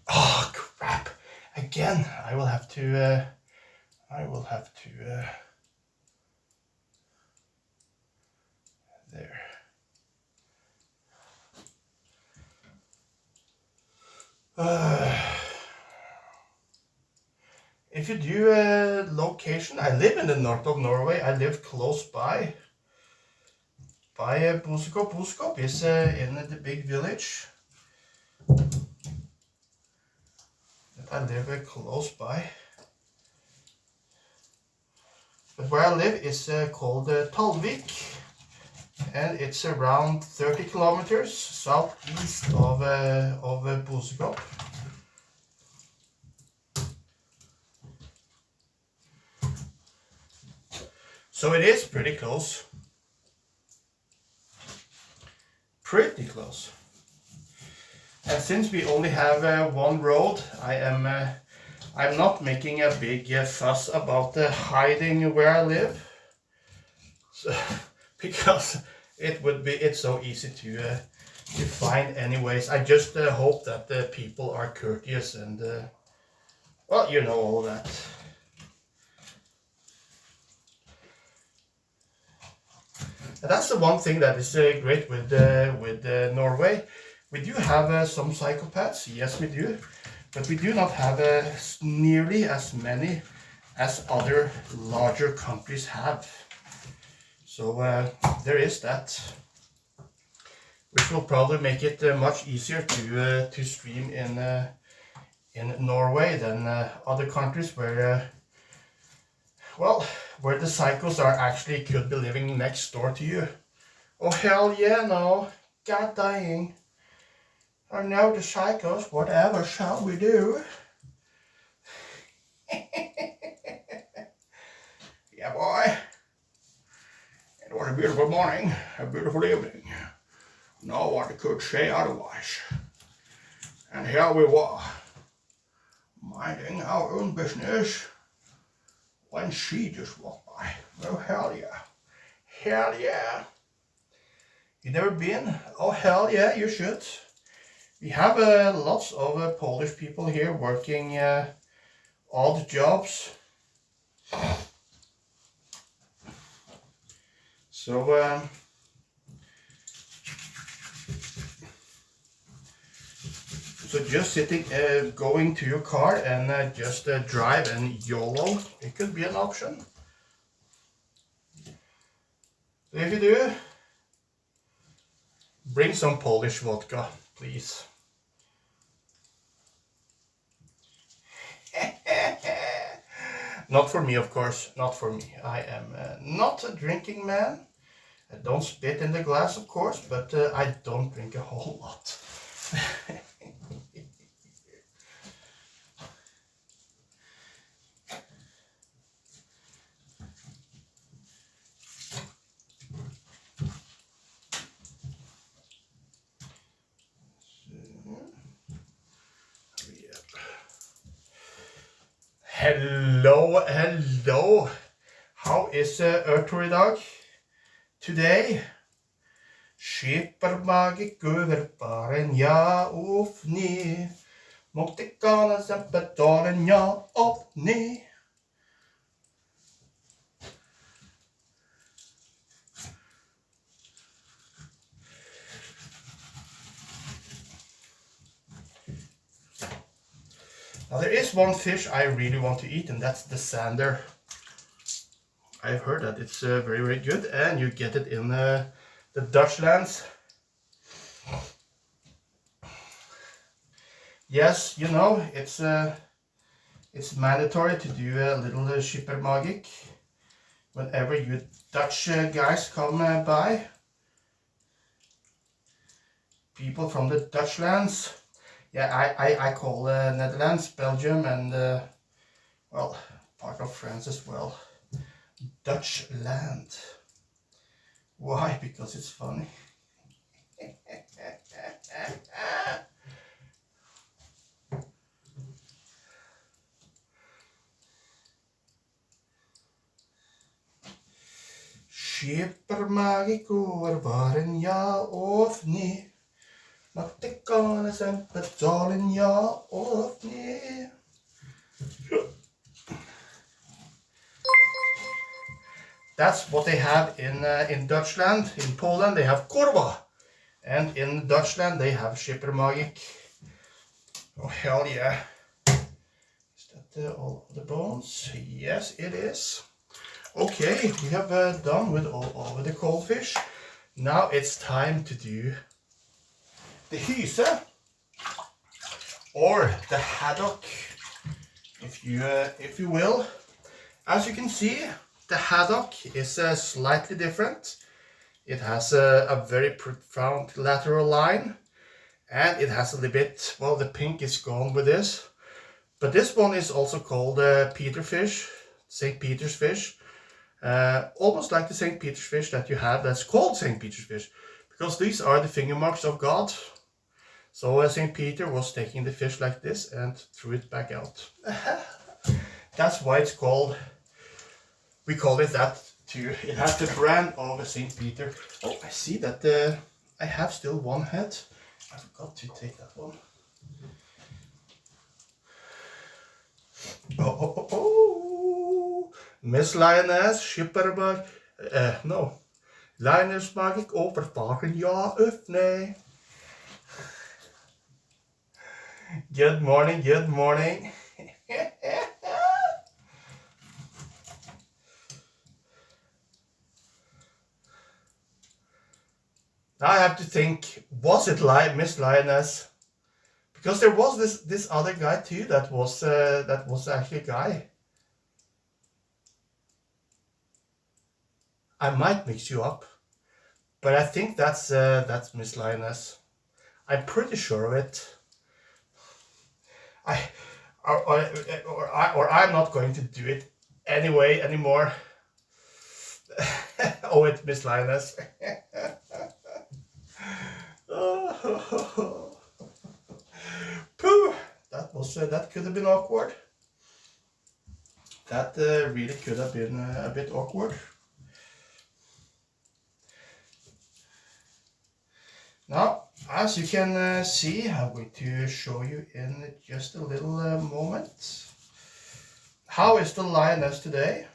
Oh, again, I will have to there. If you do a location, I live in the north of Norway. I live close by Buskop. Buskop is in the big village. I live close by. But where I live is called Viec, and it's around 30 kilometers southeast of Buskop. So it is pretty close. Pretty close. And since we only have one road, I'm not making a big fuss about hiding where I live, so, because it's so easy to find anyways. I just hope that the people are courteous and well, you know, all that. And that's the one thing that is great with Norway. We do have some psychopaths, yes we do, but we do not have nearly as many as other larger countries have. So there is that, which will probably make it much easier to stream in Norway than other countries where where the psychos are actually could be living next door to you. Oh hell yeah, no, god dang. I know the psychos, whatever shall we do? Yeah boy, it was a beautiful morning, a beautiful evening. No one could say otherwise. And here we were, minding our own business, when she just walked by. Oh hell yeah, hell yeah. You never been? Oh hell yeah, you should. We have lots of Polish people here working odd jobs. So just sitting, going to your car and just drive and YOLO, it could be an option. So if you do, bring some Polish vodka, please. Not for me, of course, not for me. I am not a drinking man. I don't spit in the glass, of course, but I don't drink a whole lot. Hello, hello. How is Ørtur I dag? Today? Skippermage guver baren ja ofni. Moktikana seppetalen ja ofni. Now there is one fish I really want to eat, and that's the sander. I've heard that it's very, very good, and you get it in the Dutch lands. Yes, you know, it's mandatory to do a little schippermagik whenever you Dutch guys come by. People from the Dutch lands. Yeah, I call Netherlands, Belgium, and well, part of France as well, Dutch land. Why? Because it's funny. Schippermagiko waren ja of niet. Mag de konen zijn betalen ja of nee? That's what they have in Dutchland. In Poland they have korva, and in Dutchland they have schippermagik. Oh hell yeah! Is that all the bones? Yes, it is. Okay, we have done with all over the cold fish. Now it's time to do the hyse, or the haddock, if you will. As you can see, the haddock is slightly different. It has a very profound lateral line, and it has a little bit, well, the pink is gone with this. But this one is also called Peter fish, St. Peter's fish. Almost like the St. Peter's fish that you have that's called St. Peter's fish, because these are the finger marks of God. So St. Peter was taking the fish like this and threw it back out. That's why it's called, we call it that too. It has the brand of St. Peter. Oh, I see that I have still one head. I forgot to take that one. Oh. Miss Lioness, Schipperberg. No. Lioness mag ik overvaren, ja of nee? Good morning, good morning. Now I have to think, was it Miss Lioness? Because there was this other guy too that was actually a guy. I might mix you up, but I think that's Miss Lioness. I'm pretty sure of it. Or I'm not going to do it anymore. Oh, it's Miss Lioness. Pooh! That could have been awkward. That really could have been a bit awkward. Now, as you can see, I'm going to show you in just a little moment. How is the lioness today?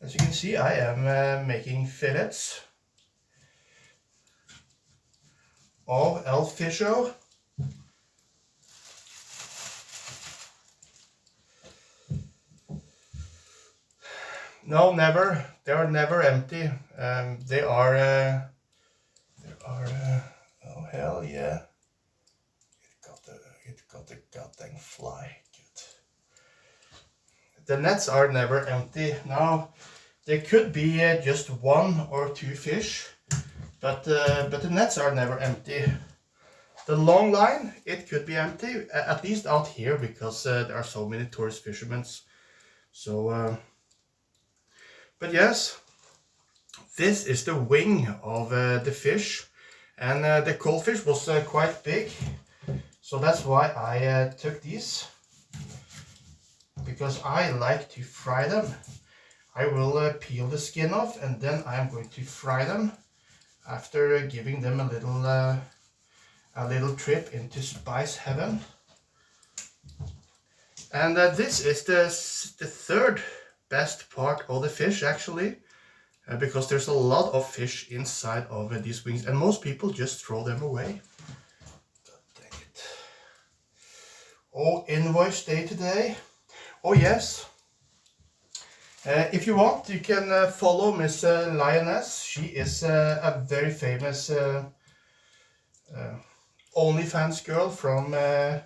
As you can see, I am making fillets of elf fisho. No, never. They are never empty. They are. Oh hell yeah! It got the goddamn fly. Good. The nets are never empty. Now there could be just one or two fish, but the nets are never empty. The long line, it could be empty, at least out here, because there are so many tourist fishermen. So. But yes, this is the wing of the fish, and the cold fish was quite big, so that's why I took these, because I like to fry them. I will peel the skin off, and then I'm going to fry them after giving them a little trip into spice heaven. And this is the third best part of the fish, actually, because there's a lot of fish inside of these wings, and most people just throw them away. God dang it. Oh, invoice day today. Oh yes, if you want, you can follow Miss Lioness. She is a very famous OnlyFans girl from the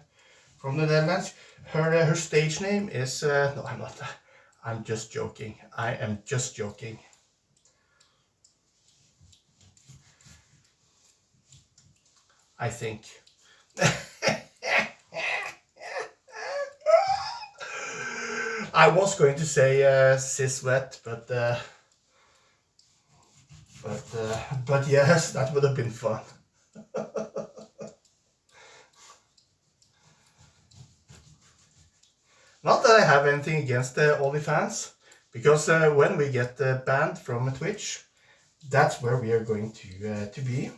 Netherlands. Her stage name is no, I'm not. I'm just joking. I am just joking. I think. I was going to say ciswet, but yes, that would have been fun. Not that I have anything against the OnlyFans, because when we get banned from Twitch, that's where we are going to be.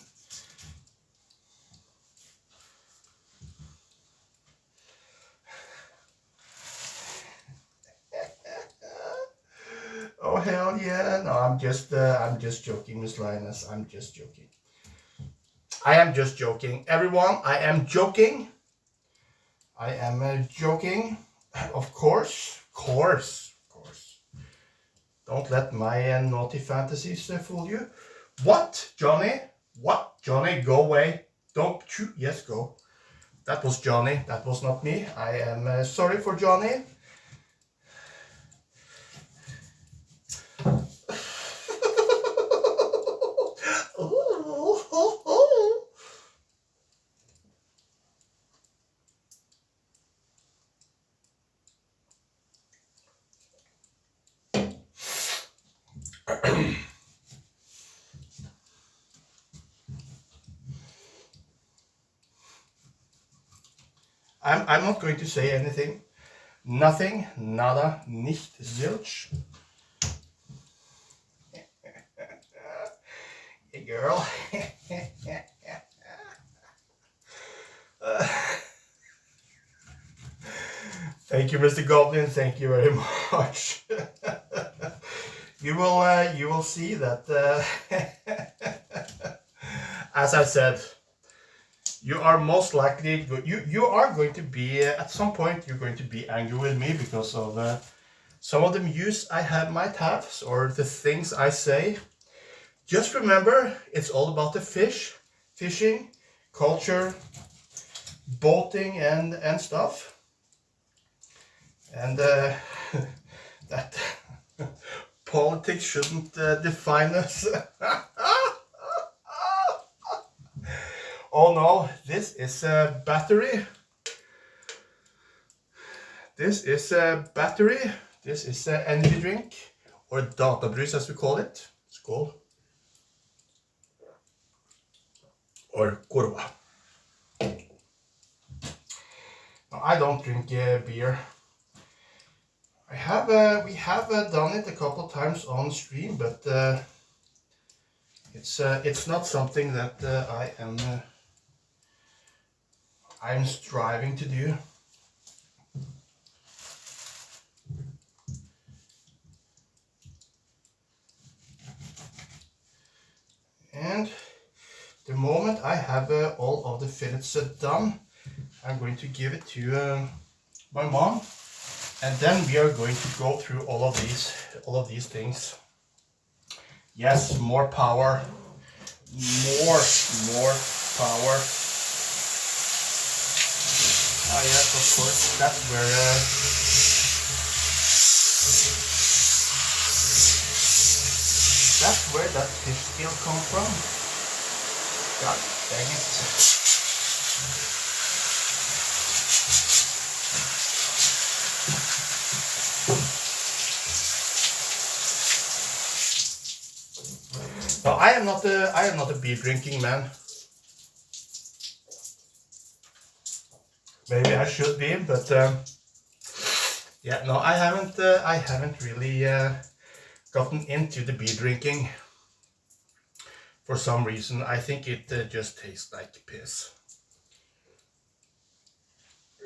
Oh hell yeah! No, I'm just joking, Miss Lioness. I'm just joking. I am just joking, everyone. I am joking. I am joking, of course, course. Don't let my naughty fantasies fool you. What, Johnny? What, Johnny? Go away. Don't shoot. Yes, go. That was Johnny. That was not me. I am sorry for Johnny. I'm not going to say anything. Nothing, nada, nicht, zilch. Hey girl. Thank you, Mr. Goblin. Thank you very much. You will see that. As I said, you are most likely you are going to be at some point. You're going to be angry with me because of some of the views I might have, or the things I say. Just remember, it's all about the fishing, culture, boating, and stuff. And that politics shouldn't define us. Oh no, this is a battery. This is a battery. This is an energy drink, or databrus as we call it. Skål. Or kurva. Now, I don't drink beer. We have done it a couple of times on stream, but it's not something that I'm striving to do. And the moment I have all of the fillets done, I'm going to give it to my mom, and then we are going to go through all of these things. Yes, more power, more power. Ah, yes, of course. That's where that fish scale comes from. God dang it. No, I am not a beer drinking man. Maybe I should be, but yeah, no, I haven't really gotten into the beer drinking for some reason. I think it just tastes like piss,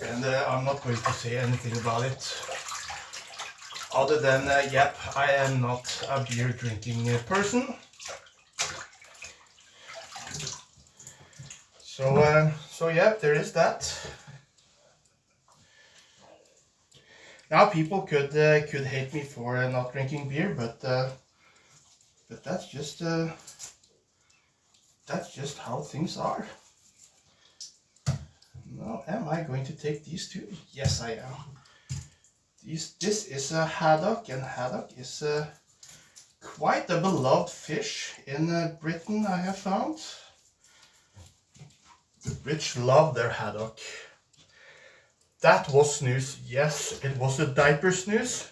and I'm not going to say anything about it other than yep, I am not a beer drinking person. So yeah, there is that. Now people could hate me for not drinking beer, but that's just how things are. Now, am I going to take these two? Yes, I am. This is a haddock, and haddock is quite a beloved fish in Britain, I have found. The British love their haddock. That was snooze. Yes, it was a diaper snooze.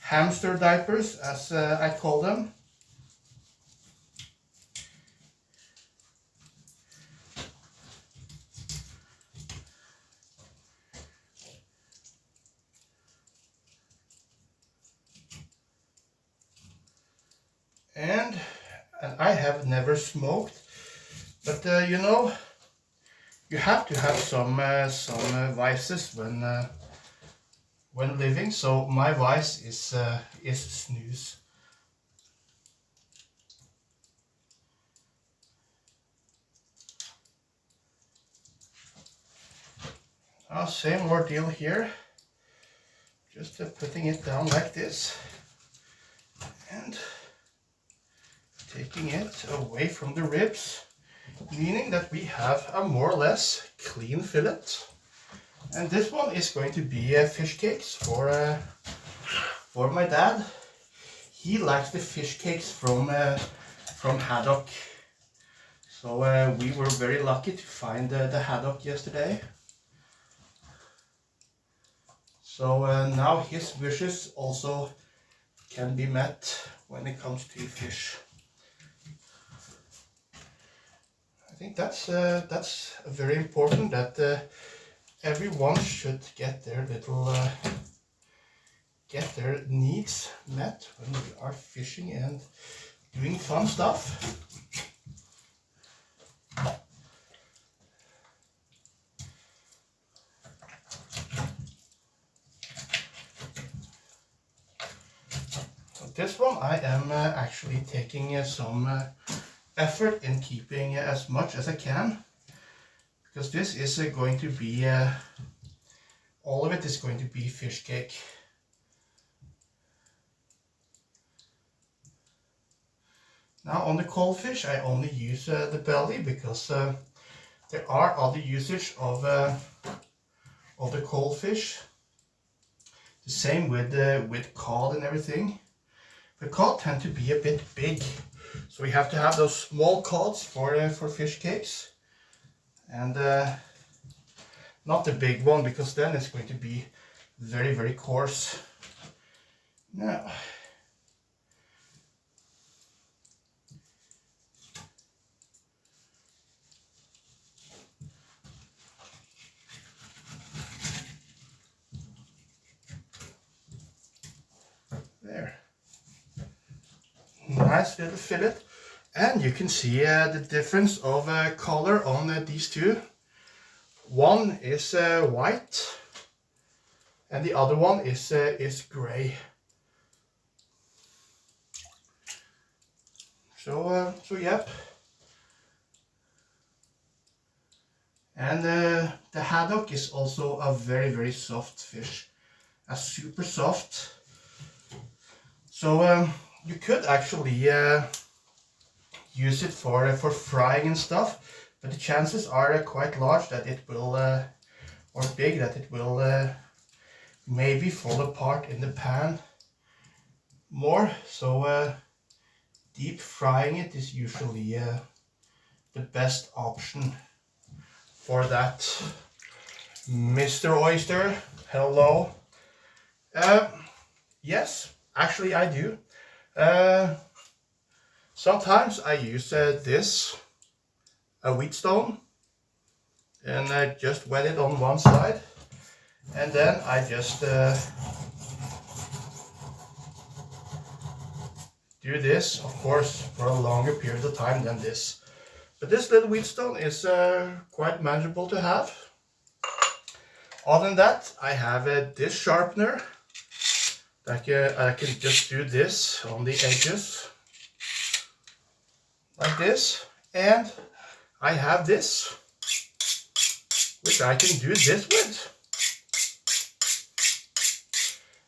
Hamster diapers, as I call them. And I have never smoked, but you know, you have to have some vices when living. So my vice is snooze. Same ordeal here. Just putting it down like this and taking it away from the ribs, meaning that we have a more or less clean fillet. And this one is going to be fish cakes for my dad. He likes the fish cakes from haddock. So we were very lucky to find the haddock yesterday. So now his wishes also can be met when it comes to fish. I think that's very important that everyone should get their little get their needs met when we are fishing and doing fun stuff. This one I am actually taking some effort in keeping as much as I can, because this is going to be, all of it is going to be fish cake. Now on the cold fish I only use the belly, because there are other usage of the cold fish. The same with cod and everything. The cod tend to be a bit big, so we have to have those small cods for fish cakes, and not the big one, because then it's going to be very, very coarse. Now, there. Nice little fillet, and you can see the difference of color on these two. One is white and the other one is gray. So yep. And the haddock is also a very, very soft fish, a super soft. So you could actually use it for frying and stuff, but the chances are quite large that it will, or big, that it will maybe fall apart in the pan more. So deep frying it is usually the best option for that. Mr. Oyster, hello. Yes, actually I do. Sometimes I use this, a wheatstone, and I just wet it on one side, and then I just do this, of course, for a longer period of time than this. But this little wheatstone is quite manageable to have. Other than that, I have this sharpener. I can just do this on the edges, like this, and I have this, which I can do this with.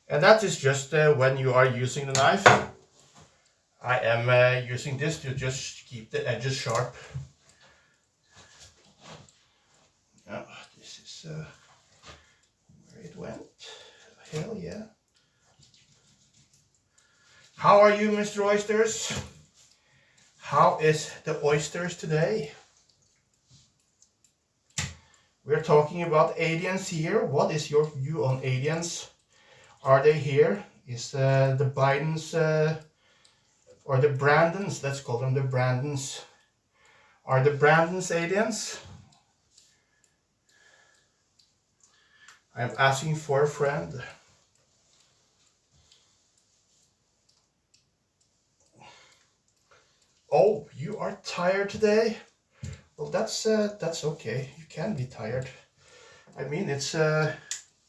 And that is just when you are using the knife. I am using this to just keep the edges sharp. Oh, this is where it went. Hell yeah. How are you, Mr. Oysters? How is the oysters today? We're talking about aliens here. What is your view on aliens? Are they here? Is the Bidens or the Brandons, let's call them the Brandons. Are the Brandons aliens? I'm asking for a friend. Oh, you are tired today? Well, that's okay. You can be tired. I mean, it's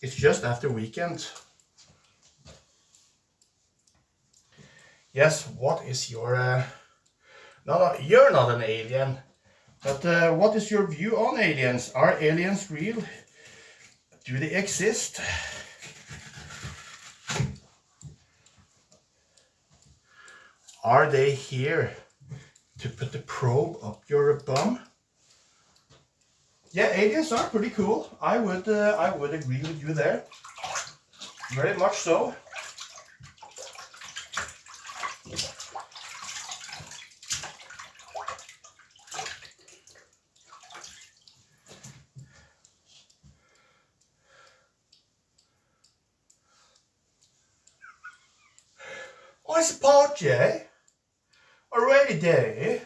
just after weekend. Yes, what is your no, you're not an alien. But what is your view on aliens? Are aliens real? do they exist? Are they here to put the probe up your bum? Yeah, aliens are pretty cool. I would agree with you there. Very much so. I suppose, yeah. Already there.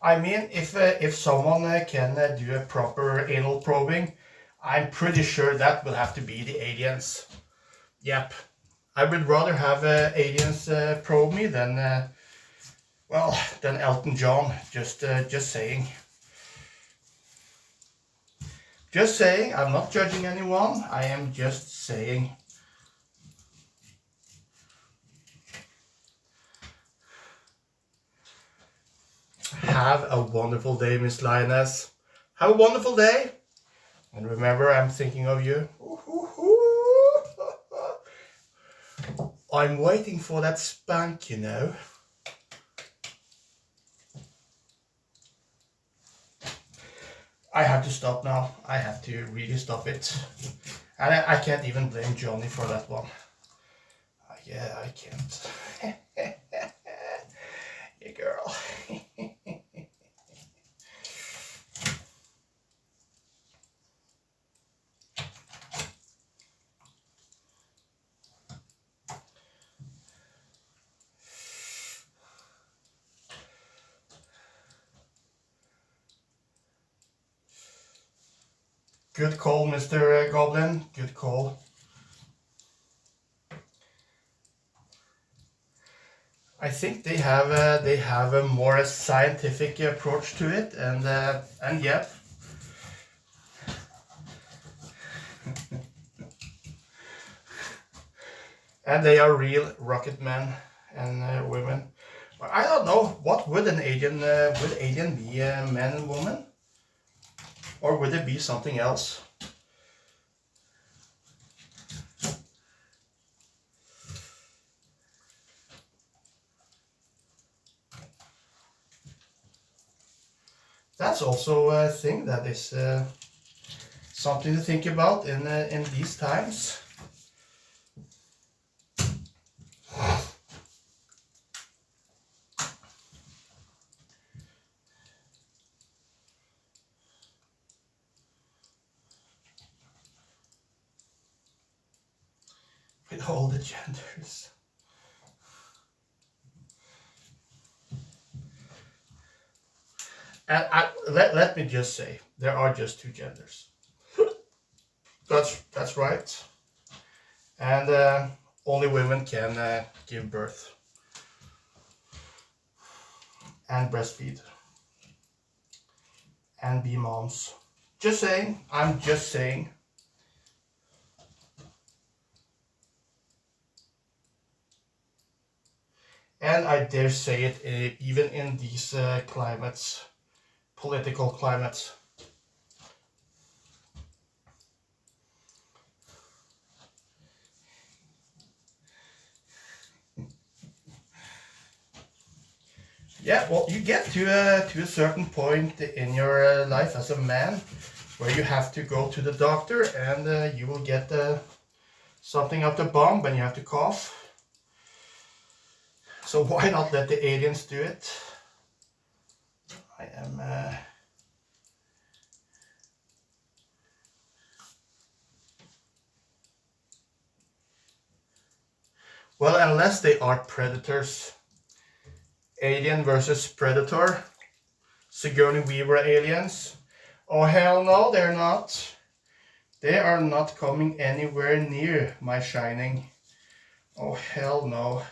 I mean, if someone can do a proper anal probing, I'm pretty sure that will have to be the aliens. Yep. I would rather have aliens probe me than, well, than Elton John. Just saying. Just saying. I'm not judging anyone. I am just saying. Have a wonderful day, Miss Lioness. Have a wonderful day. And remember, I'm thinking of you. I'm waiting for that spank, you know. I have to stop now. I have to really stop it. And I can't even blame Johnny for that one. Yeah, I can't. Yeah, girl. Good call, Mr. Goblin. Good call. I think they have a more scientific approach to it, and yeah. And they are real rocket men and women. I don't know, what would an alien be, a man and woman? Or would it be something else? That's also a thing that is something to think about in these times. With all the genders. And let me just say, there are just two genders. That's right. And only women can give birth and breastfeed and be moms. Just saying. I'm just saying. And I dare say it, even in these climates, political climates. Yeah, well, you get to a certain point in your life as a man where you have to go to the doctor, and you will get something up the bum when you have to cough. So why not let the aliens do it? I am... Well, unless they are predators. Alien versus Predator. Sigourney Weaver aliens. Oh, hell no, they're not. They are not coming anywhere near my Shining. Oh, hell no.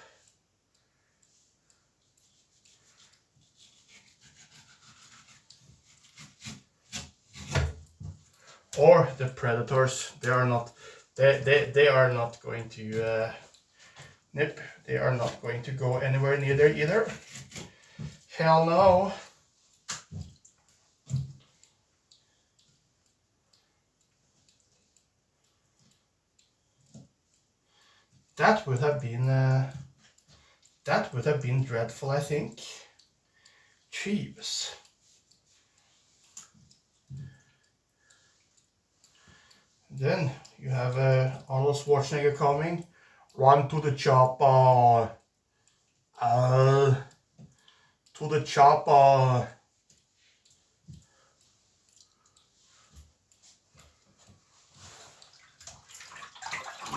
Or the Predators. They are not. They are not going to. Nope. They are not going to go anywhere near there either. Hell no. that would have been dreadful, I think. Jeeves. Then you have Arnold Schwarzenegger coming. Run to the chopper. To the chopper.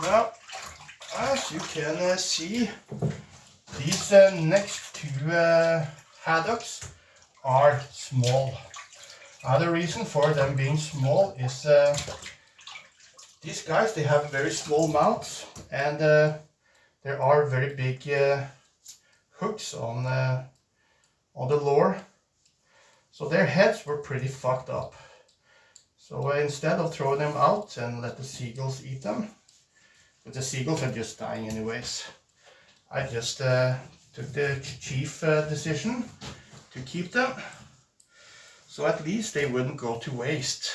Now, as you can see, these next two haddocks are small. The reason for them being small is these guys, they have very small mouths, and there are very big hooks on the lure, so their heads were pretty fucked up. So instead of throwing them out and let the seagulls eat them, but the seagulls are just dying anyways, I just took the chief decision to keep them, so at least they wouldn't go to waste.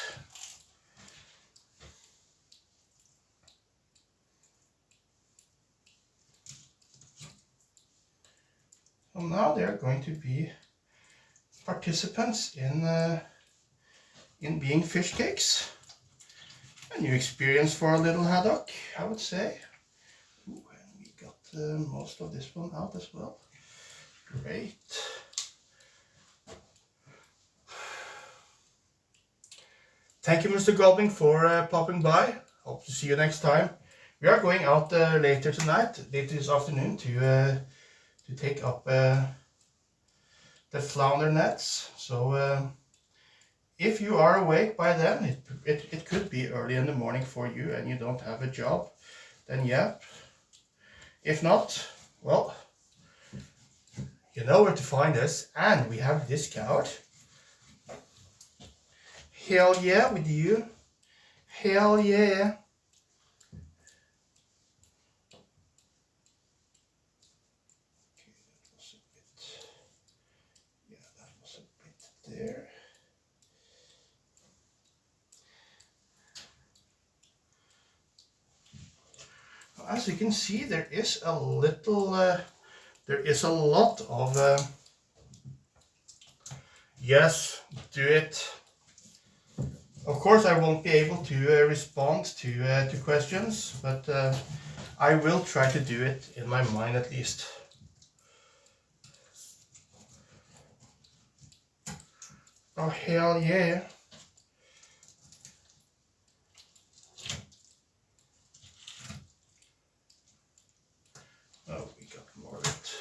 So now they're going to be participants in being fish cakes. A new experience for a little haddock, I would say. Ooh, and we got most of this one out as well. Great. Thank you, Mr. Golding, for popping by. Hope to see you next time. We are going out later tonight, later this afternoon, to take up the flounder nets. So if you are awake by then, it could be early in the morning for you and you don't have a job, then yeah. If not, well, you know where to find us, and we have discount. Hell yeah, with you. Hell yeah. There. As you can see, there is a little, there is a lot of, yes, do it. Of course, I won't be able to respond to questions, but I will try to do it in my mind at least. Oh, hell yeah. Oh, we got more of it.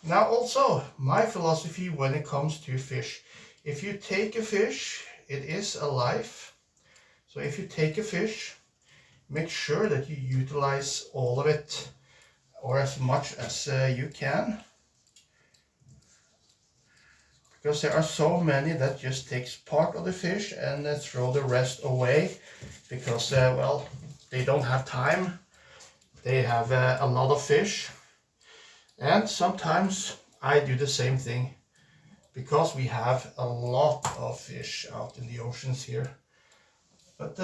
Now also, my philosophy when it comes to fish. If you take a fish, it is alive. So if you take a fish, make sure that you utilize all of it, or as much as you can. Because there are so many that just takes part of the fish and throw the rest away because, well, they don't have time. They have a lot of fish. And sometimes I do the same thing because we have a lot of fish out in the oceans here. But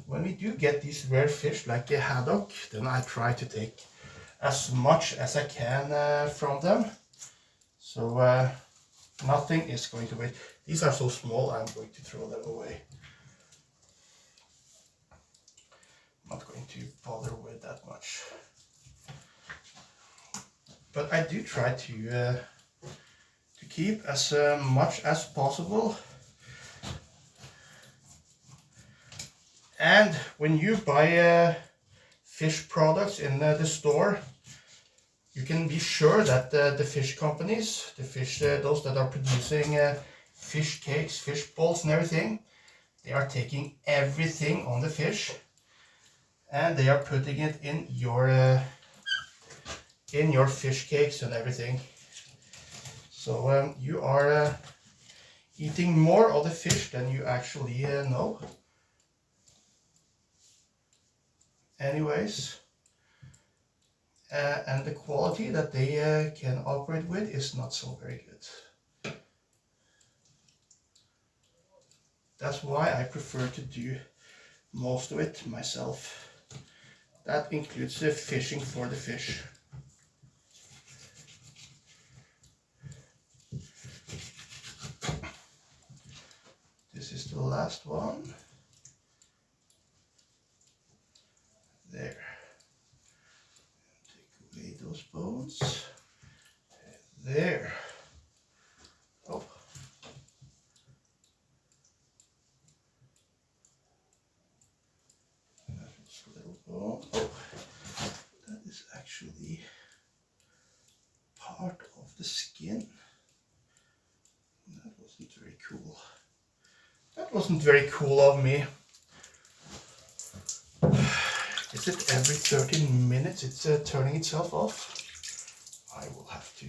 when we do get these rare fish like a haddock, then I try to take as much as I can from them. So nothing is going to waste. These are so small, I'm going to throw them away. I'm not going to bother with that much. But I do try to keep as much as possible. And when you buy fish products in the store, you can be sure that the fish companies, those that are producing fish cakes, fish balls and everything, they are taking everything on the fish and they are putting it in your fish cakes and everything. So you are eating more of the fish than you actually know. Anyways. And the quality that they can operate with is not so very good. That's why I prefer to do most of it myself. That includes the fishing for the fish. This is the last one. There. Take away those bones. There. Oh. That's a little bone. Oh. That is actually part of the skin. That wasn't very cool. That wasn't very cool of me. Is it every 13 minutes it's turning itself off? I will have to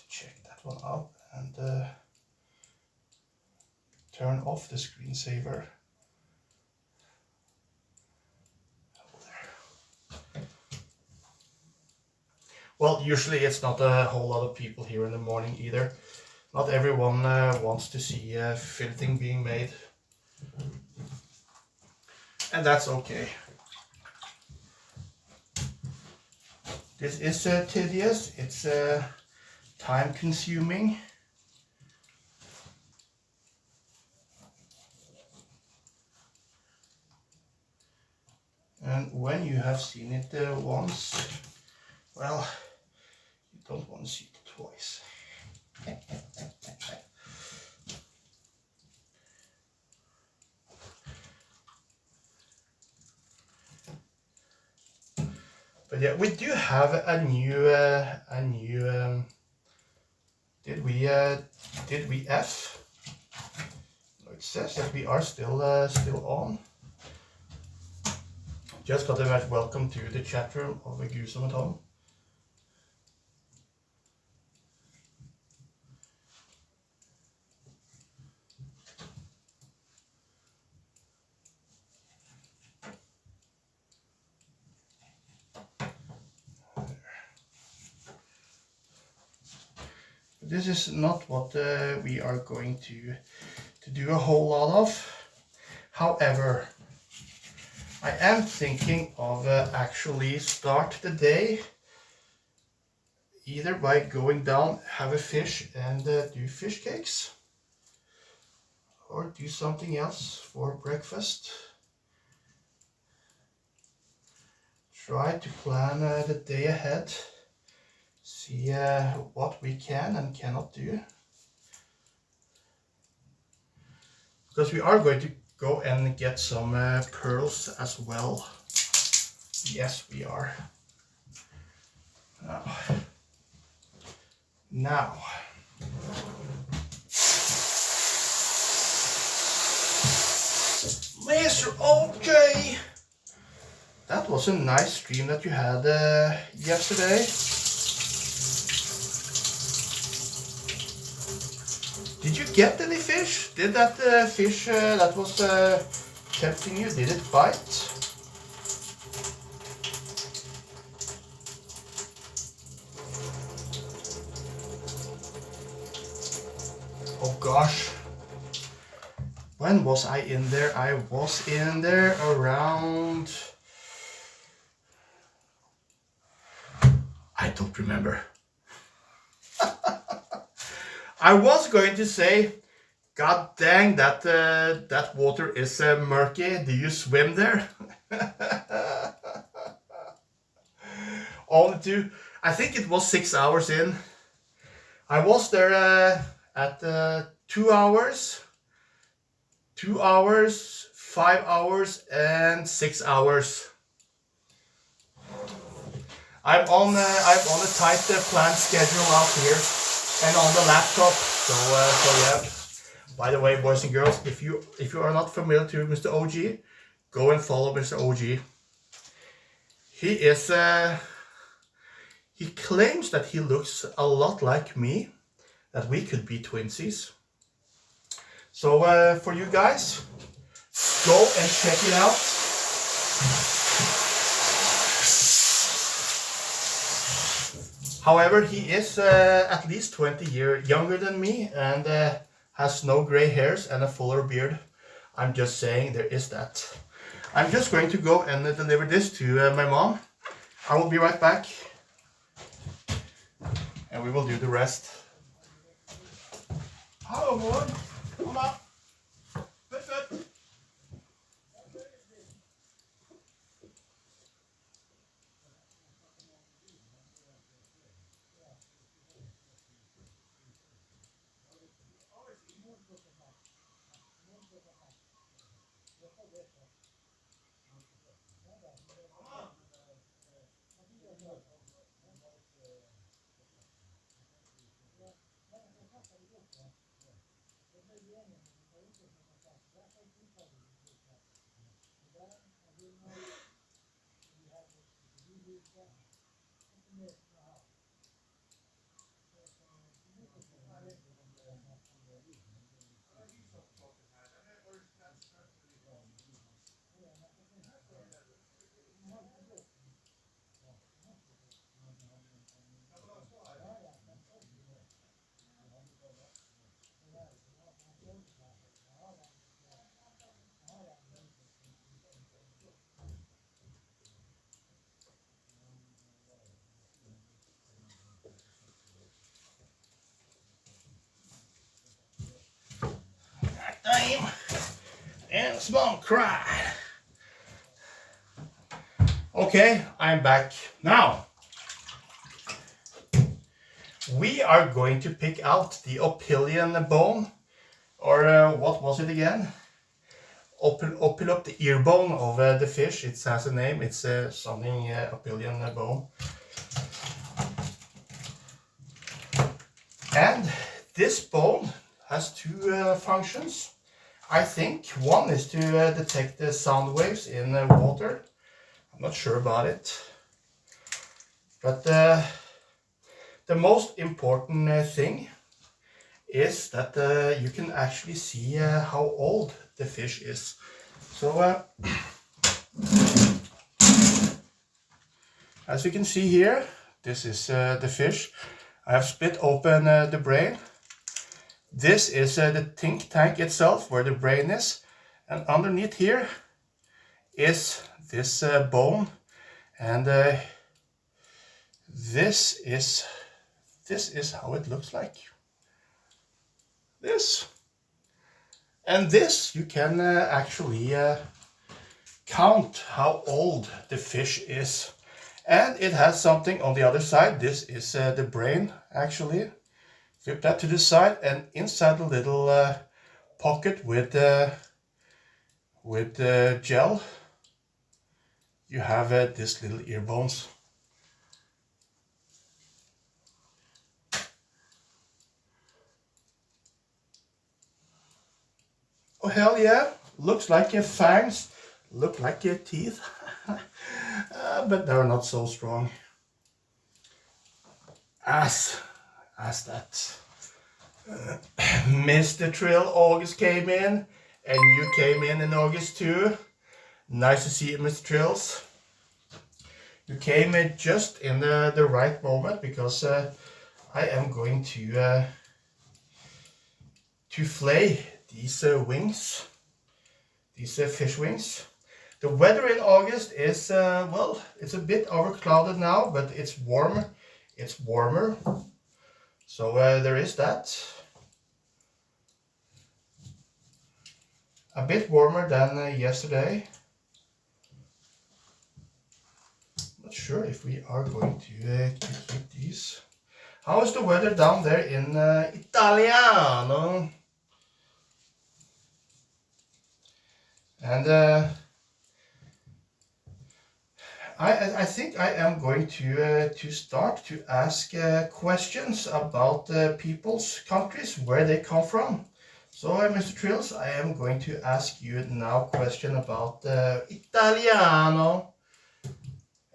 check that one out and turn off the screensaver. Well, usually it's not a whole lot of people here in the morning either. Not everyone wants to see filthing being made. And that's okay. This is tedious, it's time consuming. And when you have seen it once, well, you don't want to see it twice. But yeah, we do have a new did we F? No, it says that we are still on. Just got a welcome to the chat room of TheGrusommeTo. This is not what we are going to do a whole lot of. However, I am thinking of actually start the day either by going down, have a fish and do fish cakes, or do something else for breakfast. Try to plan the day ahead. See what we can and cannot do. Because we are going to go and get some pearls as well. Yes, we are. Now. Mr. OJ! That was a nice stream that you had yesterday. Did you get any fish? Did that fish that was tempting you, did it bite? Oh gosh. When was I in there? I was in there around... I don't remember. I was going to say, God dang, that water is murky. Do you swim there? Only two. I think it was 6 hours in. I was there at 2 hours, 2 hours, 5 hours, and 6 hours. I'm on a tight planned schedule out here. And on the laptop, so yeah. By the way, boys and girls, if you are not familiar to Mr. OG, go and follow Mr. OG. He is he claims that he looks a lot like me, that we could be twinsies. So for you guys, go and check it out. However, he is at least 20 years younger than me and has no gray hairs and a fuller beard. I'm just saying there is that. I'm just going to go and deliver this to my mom. I will be right back. And we will do the rest. Hallo mor. Mama. Putt. Time. And small cry. Okay, I'm back. Now, we are going to pick out the opilion bone, or what was it again? Open up the ear bone of the fish. It has a name. It's something opilion bone. And this bone has two functions. I think one is to detect the sound waves in water. I'm not sure about it. But the most important thing is that you can actually see how old the fish is. So as you can see here, this is the fish. I have split open the brain. This is the think tank itself, where the brain is, and underneath here is this bone, and this is how it looks like. This, and this you can actually count how old the fish is, and it has something on the other side. This is the brain actually. Flip that to the side, and inside the little pocket with gel, you have this little ear bones. Oh hell yeah! Looks like your fangs, look like your teeth, but they're not so strong as that. Mr. Trill, August came in, and you came in August too. Nice to see you, Mr. Trills. You came in just in the right moment, because I am going to flay these wings, these fish wings. The weather in August is well, it's a bit overclouded now, but it's warm. It's warmer. So there is that. A bit warmer than yesterday. Not sure if we are going to keep these. How is the weather down there in Italiano? And I think I am going to start to ask questions about people's countries, where they come from. So, Mr. Trills, I am going to ask you now a question about Italiano.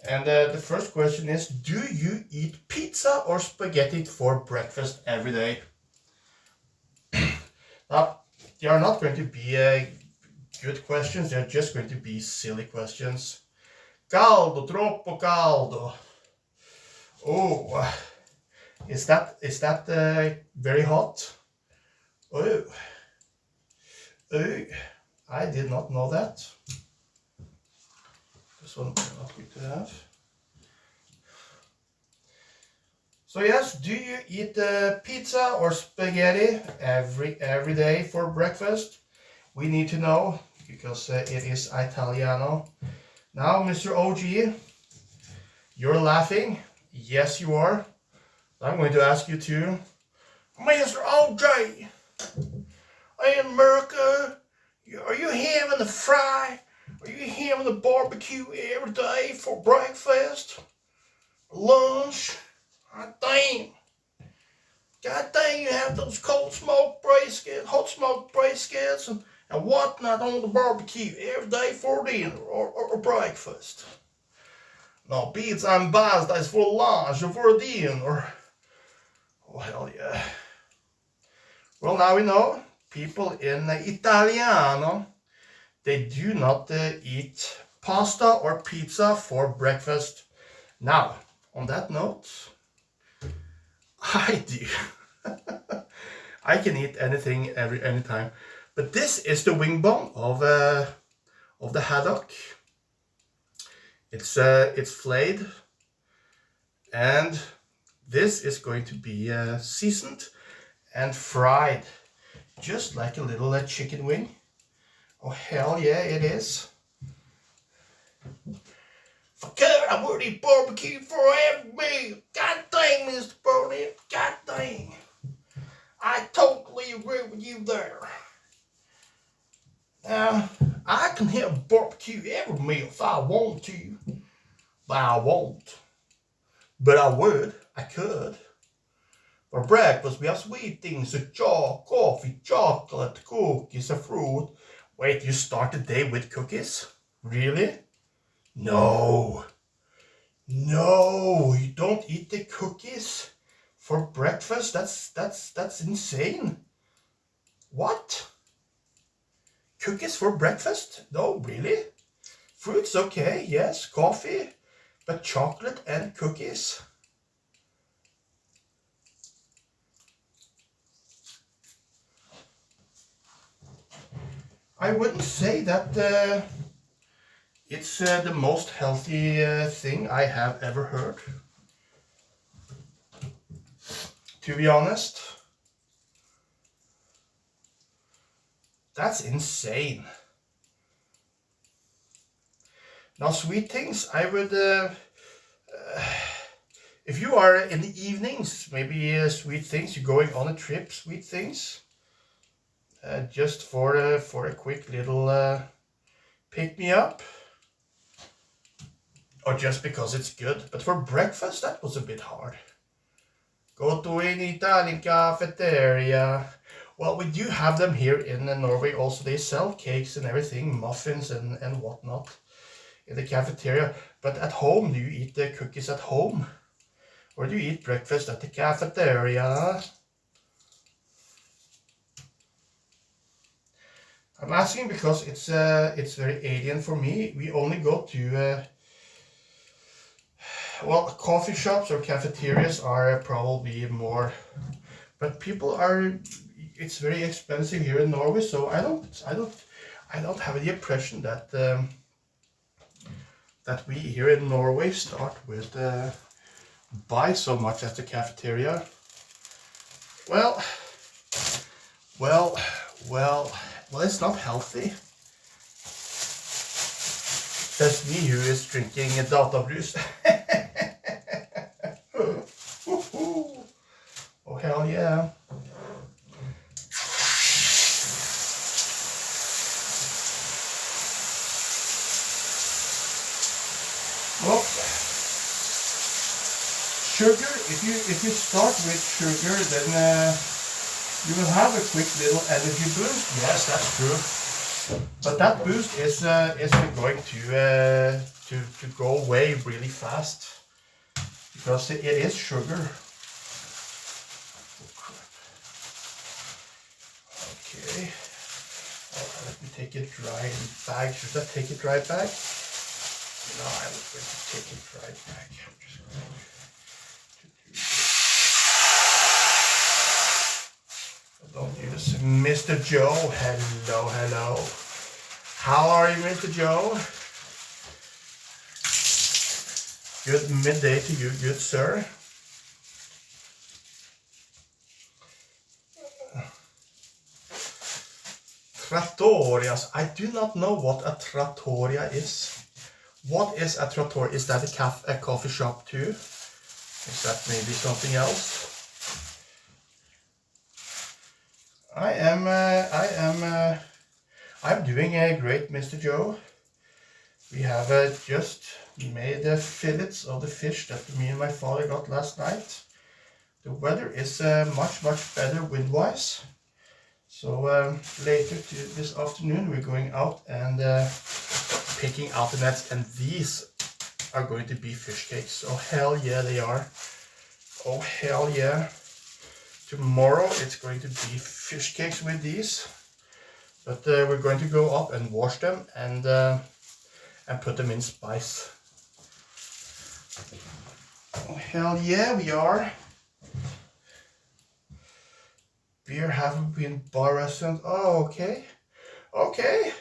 And the first question is, do you eat pizza or spaghetti for breakfast every day? Now, they are not going to be good questions, they're just going to be silly questions. Caldo, troppo caldo. Oh, is that very hot? Oh, I did not know that. This one we're not going to have. So yes, do you eat pizza or spaghetti every day for breakfast? We need to know, because it is Italiano. Now, Mr. OG, you're laughing. Yes, you are. I'm going to ask you too. Mr. OJ, in America, are you having the fry? Are you having the barbecue every day for breakfast? Lunch? God dang. God dang, you have those cold smoked briskets, hot smoked briskets, and whatnot on the barbecue every day for dinner or breakfast. No, pizza and pasta is for lunch or for dinner. Oh, hell yeah. Well, now we know people in Italiano, they do not eat pasta or pizza for breakfast. Now, on that note, I do. I can eat anything anytime. But this is the wing bone of the haddock. It's flayed, and this is going to be seasoned and fried, just like a little chicken wing. Oh hell yeah, it is. I would eat barbecue for every meal. God dang, Mr. Burnett. God dang. I totally agree with you there. Now, I can have barbecue every meal if I want to. But I won't. But I would. I could. For breakfast, we have sweet things, coffee, chocolate, cookies, and fruit. Wait, you start the day with cookies? Really? No. No, you don't eat the cookies for breakfast? That's insane. What? Cookies for breakfast? No, really? Fruit's okay, yes, coffee, but chocolate and cookies? I wouldn't say that it's the most healthy thing I have ever heard. To be honest, that's insane. Now, sweet things, I would, if you are in the evenings, maybe sweet things, you're going on a trip, sweet things, just for a quick little pick-me-up, or just because it's good. But for breakfast, that was a bit hard. Go to an Italian cafeteria. Well, we do have them here in Norway also. They sell cakes and everything, muffins and whatnot in the cafeteria. But at home, do you eat the cookies at home? Or do you eat breakfast at the cafeteria? I'm asking because it's very alien for me. We only go to well, coffee shops or cafeterias are probably more, but people are. It's very expensive here in Norway, so I don't have the impression that that we here in Norway start with buy so much at the cafeteria. Well, it's not healthy. That's me who is drinking a databrus. Oh hell yeah. Well, sugar, if you start with sugar, then you will have a quick little energy boost. Yes, that's true. But that boost is going to go away really fast because it is sugar. Oh crap. Okay. Let me take a dry bag. Should I take a dry bag? No, I'm not going to take a dry bag. I'm just going to do this. Don't do this. Mr. Joe, hello. How are you, Mr. Joe? Good midday to you, good sir. Trattorias. I do not know what a trattoria is. What is a trattoria? Is that a coffee shop too? Is that maybe something else? I'm doing great, Mr. Joe. We have just made fillets of the fish that me and my father got last night. The weather is much better wind-wise. So later this afternoon we're going out and picking out the nets, and these are going to be fish cakes. Oh hell yeah, they are. Oh hell yeah. Tomorrow it's going to be fish cakes with these, but we're going to go up and wash them and put them in spice. Oh hell yeah, we are. Beer haven't been bar restaurant. Oh okay, okay.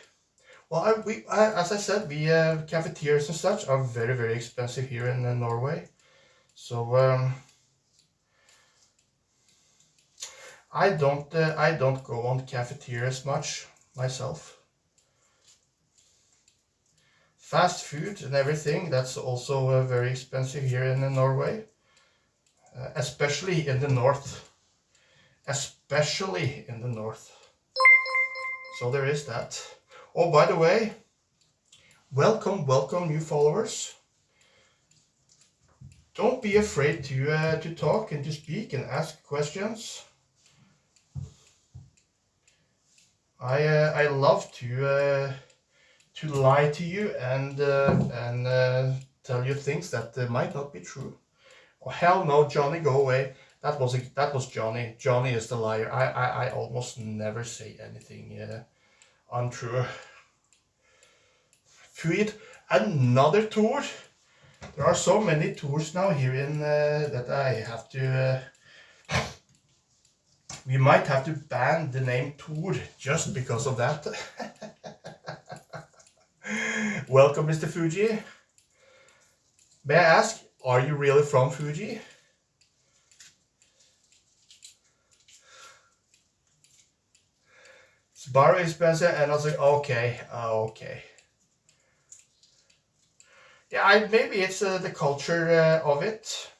Well, as I said, we cafeterias and such are very expensive here in Norway. So I don't go on cafeterias much myself. Fast food and everything, that's also very expensive here in Norway, especially in the north. Especially in the north. So there is that. Oh, by the way, welcome new followers. Don't be afraid to talk and to speak and ask questions. I love to lie to you and tell you things that might not be true. Oh hell no, Johnny, go away. That was Johnny. Johnny is the liar. I almost never say anything untrue. Feed another tour. There are so many tours now here in that I have to. We might have to ban the name tour just because of that. Welcome, Mr. Fuji. May I ask, are you really from Fuji? It's bar expensive, and I was like, okay. Yeah, maybe it's the culture of it.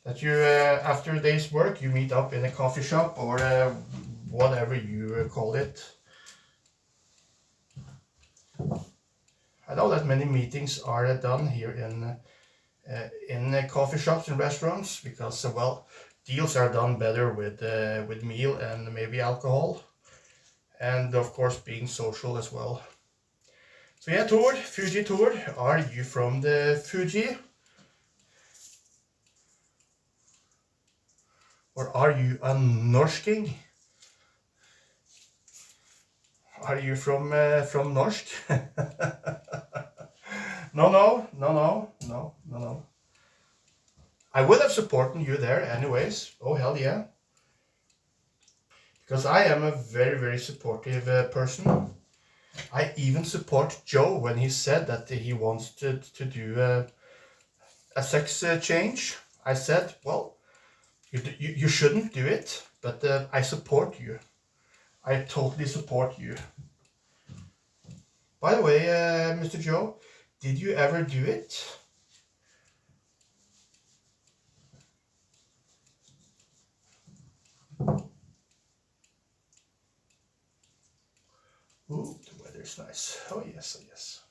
That you, after a day's work, you meet up in a coffee shop or whatever you call it. I know that many meetings are done here in coffee shops and restaurants because, well, deals are done better with meal and maybe alcohol. And of course being social as well. So yeah, Tor, Fuji Tor, are you from the Fuji? Or are you a norsking? Are you from Norsk? No. I would have supported you there anyways. Oh hell yeah. Because I am a very supportive person. I even support Joe when he said that he wants to do a sex change. I said, well, you shouldn't do it, but I support you. I totally support you. By the way, Mr. Joe, did you ever do it? Ooh, the weather's nice. Oh yes, oh yes.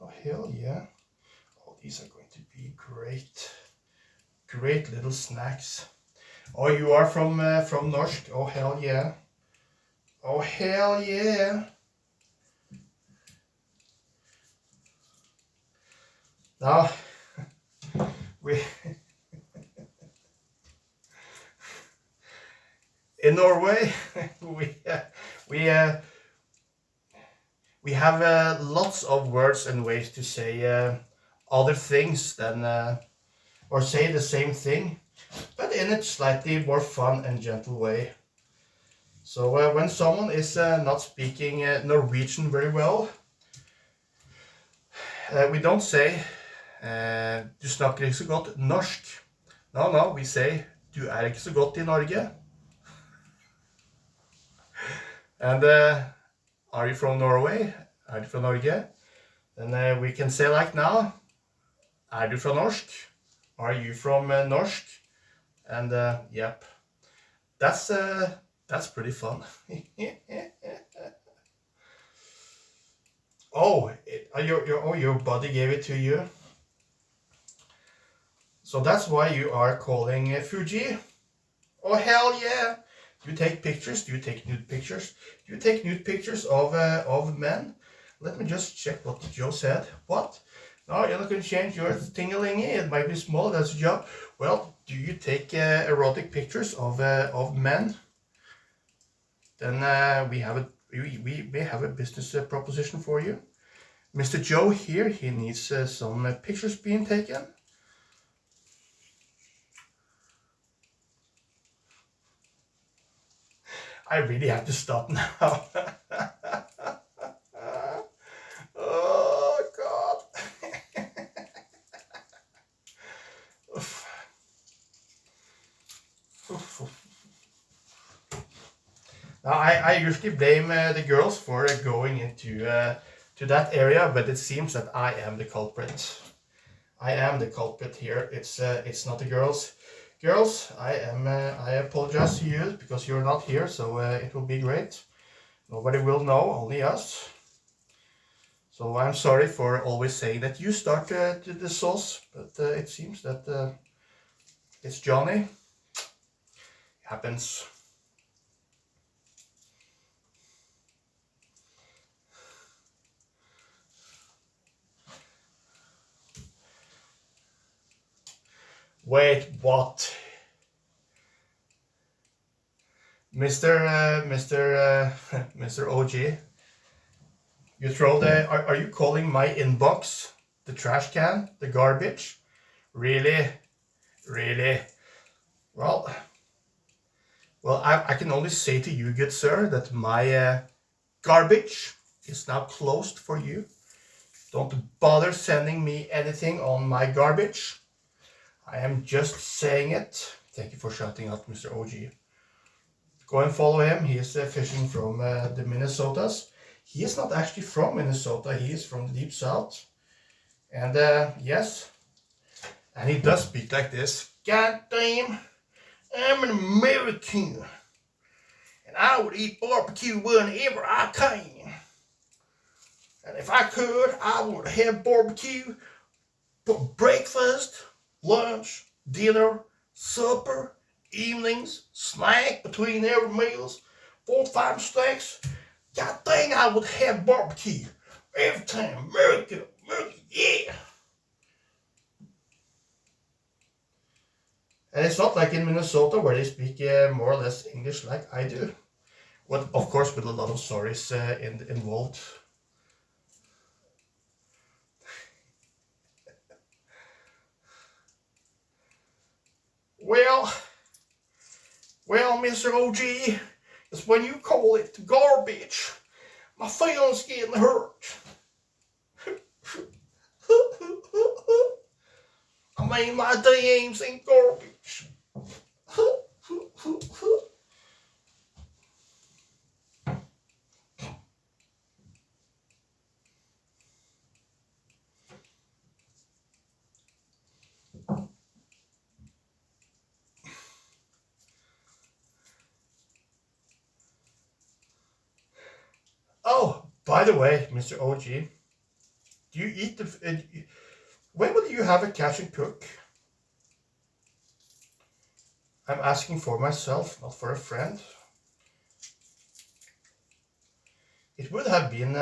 Oh hell yeah. Oh, these are going to be great little snacks. Oh, you are from Norsk? Oh hell yeah. Oh hell yeah. Now we in Norway we have lots of words and ways to say other things than or say the same thing, but in a slightly more fun and gentle way. So when someone is not speaking Norwegian very well, we don't say du snakker ikke så godt norsk. No, we say du ikke så godt I Norge. And are you from Norway? Are you from Norge? Then we can say like now, you from norsk? Are you from norsk? And yep, that's pretty fun. Your body gave it to you. So that's why you are calling Fuji. Oh hell yeah! Do you take pictures? Do you take nude pictures? Do you take nude pictures of men? Let me just check what Joe said. What? No, you're not going to change your thingalingy. It might be small. That's a job. Well, do you take erotic pictures of men? Then we have a business proposition for you. Mr. Joe here, he needs some pictures being taken. I really have to stop now. Oh God. Now I usually blame the girls for going into to that area, but it seems that I am the culprit. I am the culprit here. It's not the girls. Girls, I apologize to you because you're not here, so it will be great. Nobody will know, only us. So I'm sorry for always saying that you start the sauce, but it seems that it's Johnny. It happens. Wait, what? Mr. OG, you throw are you calling my inbox the trash can, the garbage? Really? Well, I can only say to you, good sir, that my garbage is now closed for you. Don't bother sending me anything on my garbage. I am just saying it. Thank you for shouting out, Mr. OG. Go and follow him. He is fishing from the Minnesotas. He is not actually from Minnesota. He is from the deep south. And yes, and he does speak like this. God damn, I'm an American. And I would eat barbecue whenever I can. And if I could, I would have barbecue for breakfast, lunch, dinner, supper, evenings, snack between every meals, 4 or 5 snacks. God dang, I would have barbecue every time. America, yeah. And it's not like in Minnesota where they speak more or less English like I do. But of course with a lot of stories involved. Well, Mr. OG, it's when you call it garbage, my feelings getting hurt. I mean, my DMs ain't garbage. Oh, by the way, Mr. OG, do you eat the... when will you have a catch and cook? I'm asking for myself, not for a friend. It would have been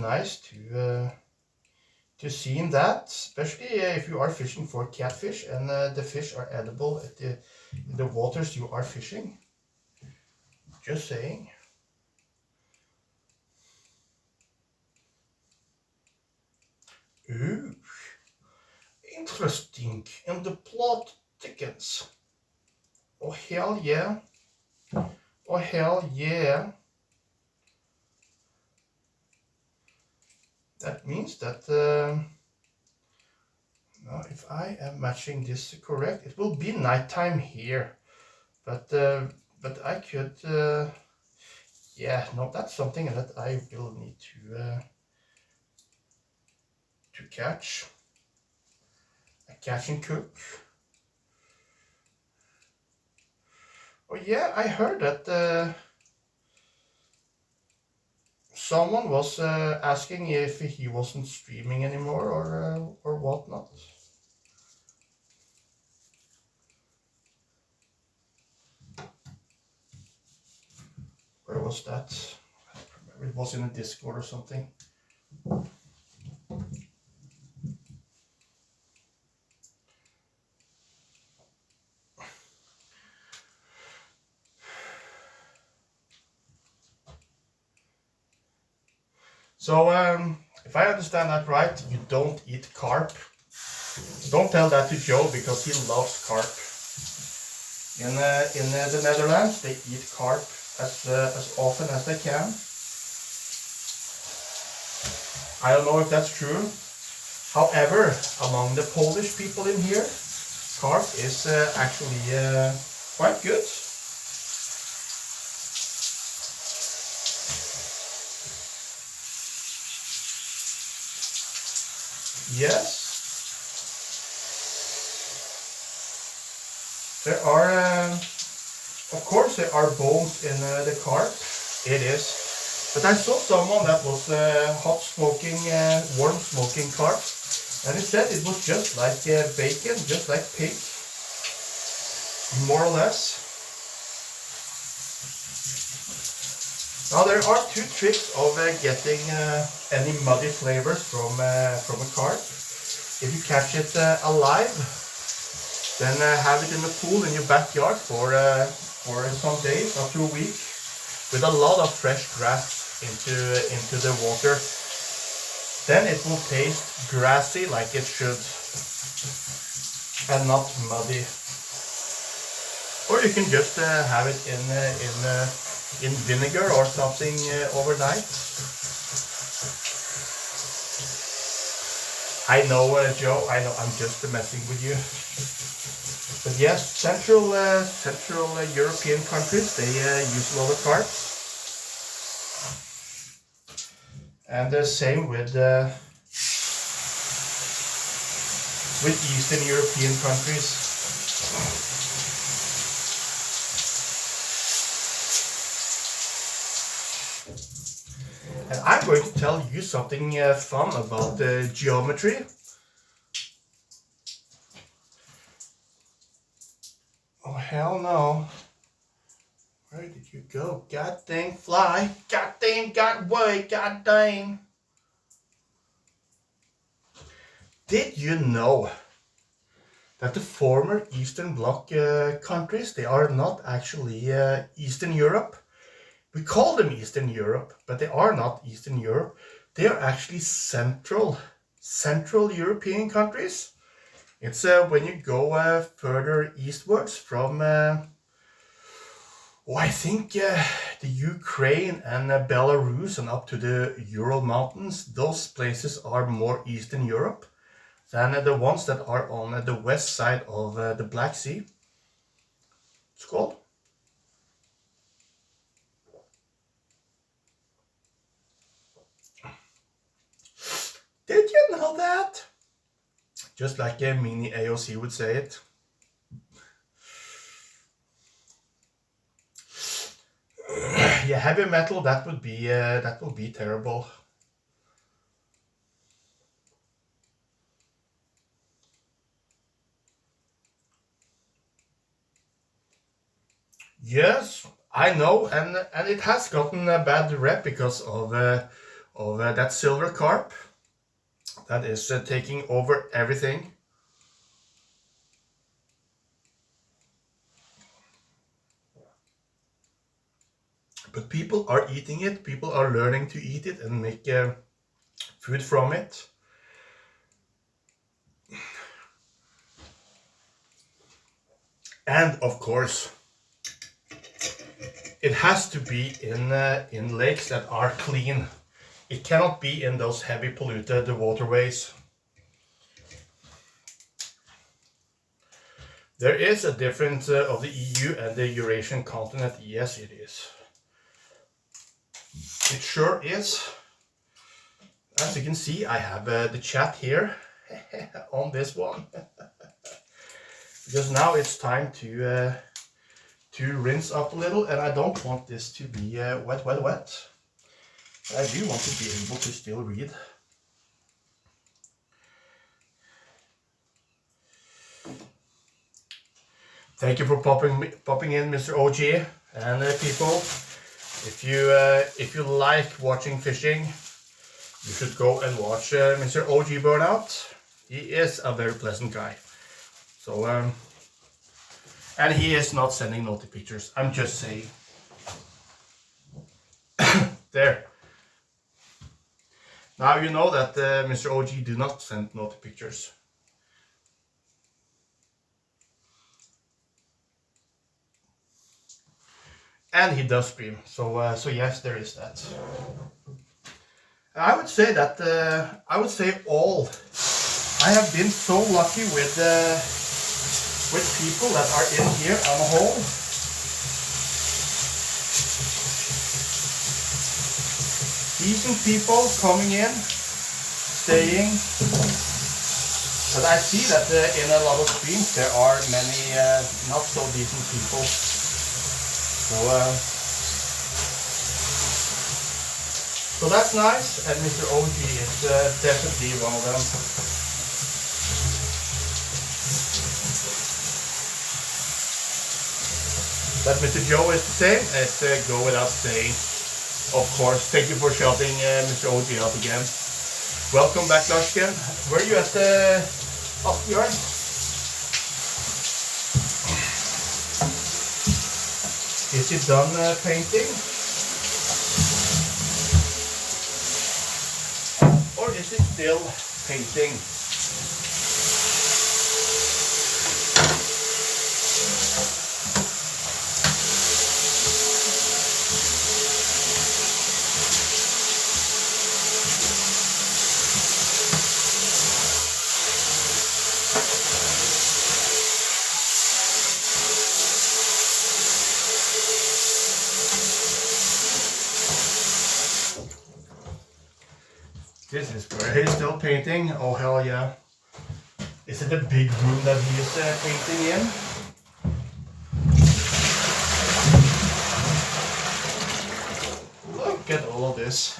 nice to see in that, especially if you are fishing for catfish and the fish are edible at the waters you are fishing. Just saying. Ooh, interesting. And the plot thickens. Oh hell yeah. Oh hell yeah. That means that now if I am matching this correct, it will be nighttime here. But I could yeah, no, that's something that I will need to catch. A catch and cook. Oh yeah, I heard that someone was asking if he wasn't streaming anymore or whatnot. Where was that? I don't remember. It was in a Discord or something. So if I understand that right, you don't eat carp. Don't tell that to Joe because he loves carp. In the Netherlands, they eat carp as often as they can. I don't know if that's true. However, among the Polish people in here, carp is actually quite good. Yes. There are, of course, there are bones in the carp. It is. But I saw someone that was hot smoking, warm smoking carp. And he said it was just like bacon, just like pig. More or less. Now there are two tricks of getting any muddy flavors from a carp. If you catch it alive, then have it in the pool in your backyard for some days, up to a week, with a lot of fresh grass into the water. Then it will taste grassy like it should, and not muddy. Or you can just have it in vinegar or something overnight. I know, Joe. I know. I'm just messing with you. But yes, Central European countries, they use a lot of carbs. And the same with Eastern European countries. And I'm going to tell you something fun about geometry. Oh hell no. Where did you go? God dang fly. God dang, God way, God dang. Did you know that the former Eastern Bloc countries, they are not actually Eastern Europe? We call them Eastern Europe, but they are not Eastern Europe. They are actually Central European countries. It's when you go further eastwards from, I think the Ukraine and Belarus and up to the Ural Mountains. Those places are more Eastern Europe than the ones that are on the west side of the Black Sea. Skål. Did you know that? Just like a mini AOC would say it. Yeah, heavy metal, that would be terrible. Yes, I know, and it has gotten a bad rep because of that silver carp that is taking over everything. But people are eating it. People are learning to eat it and make food from it. And of course, it has to be in lakes that are clean. It cannot be in those heavy polluted waterways. There is a difference of the EU and the Eurasian continent. Yes, it is. It sure is. As you can see, I have the chat here on this one. Because now it's time to rinse up a little, and I don't want this to be wet. I do want to be able to still read. Thank you for popping in, Mr. OG, and people. If you like watching fishing, you should go and watch Mr. OG Burnout. He is a very pleasant guy. So and he is not sending naughty pictures. I'm just saying. There. Now you know that Mr. OG do not send naughty pictures. And he does stream, so yes, there is that. I would say that I have been so lucky with people that are in here on the whole. Decent people coming in, staying. But I see that in a lot of streams there are many not so decent people. So that's nice, and Mr. OG is definitely one of them. But Mr. Joe is the same as go without saying. Of course, thank you for shouting Mr. OG out again. Welcome back, Larsken. Were you at the Asbjørn? Is it done painting? Or is it still painting? This is where he's still painting. Oh hell yeah. Is it the big room that he is painting in? Look at all of this.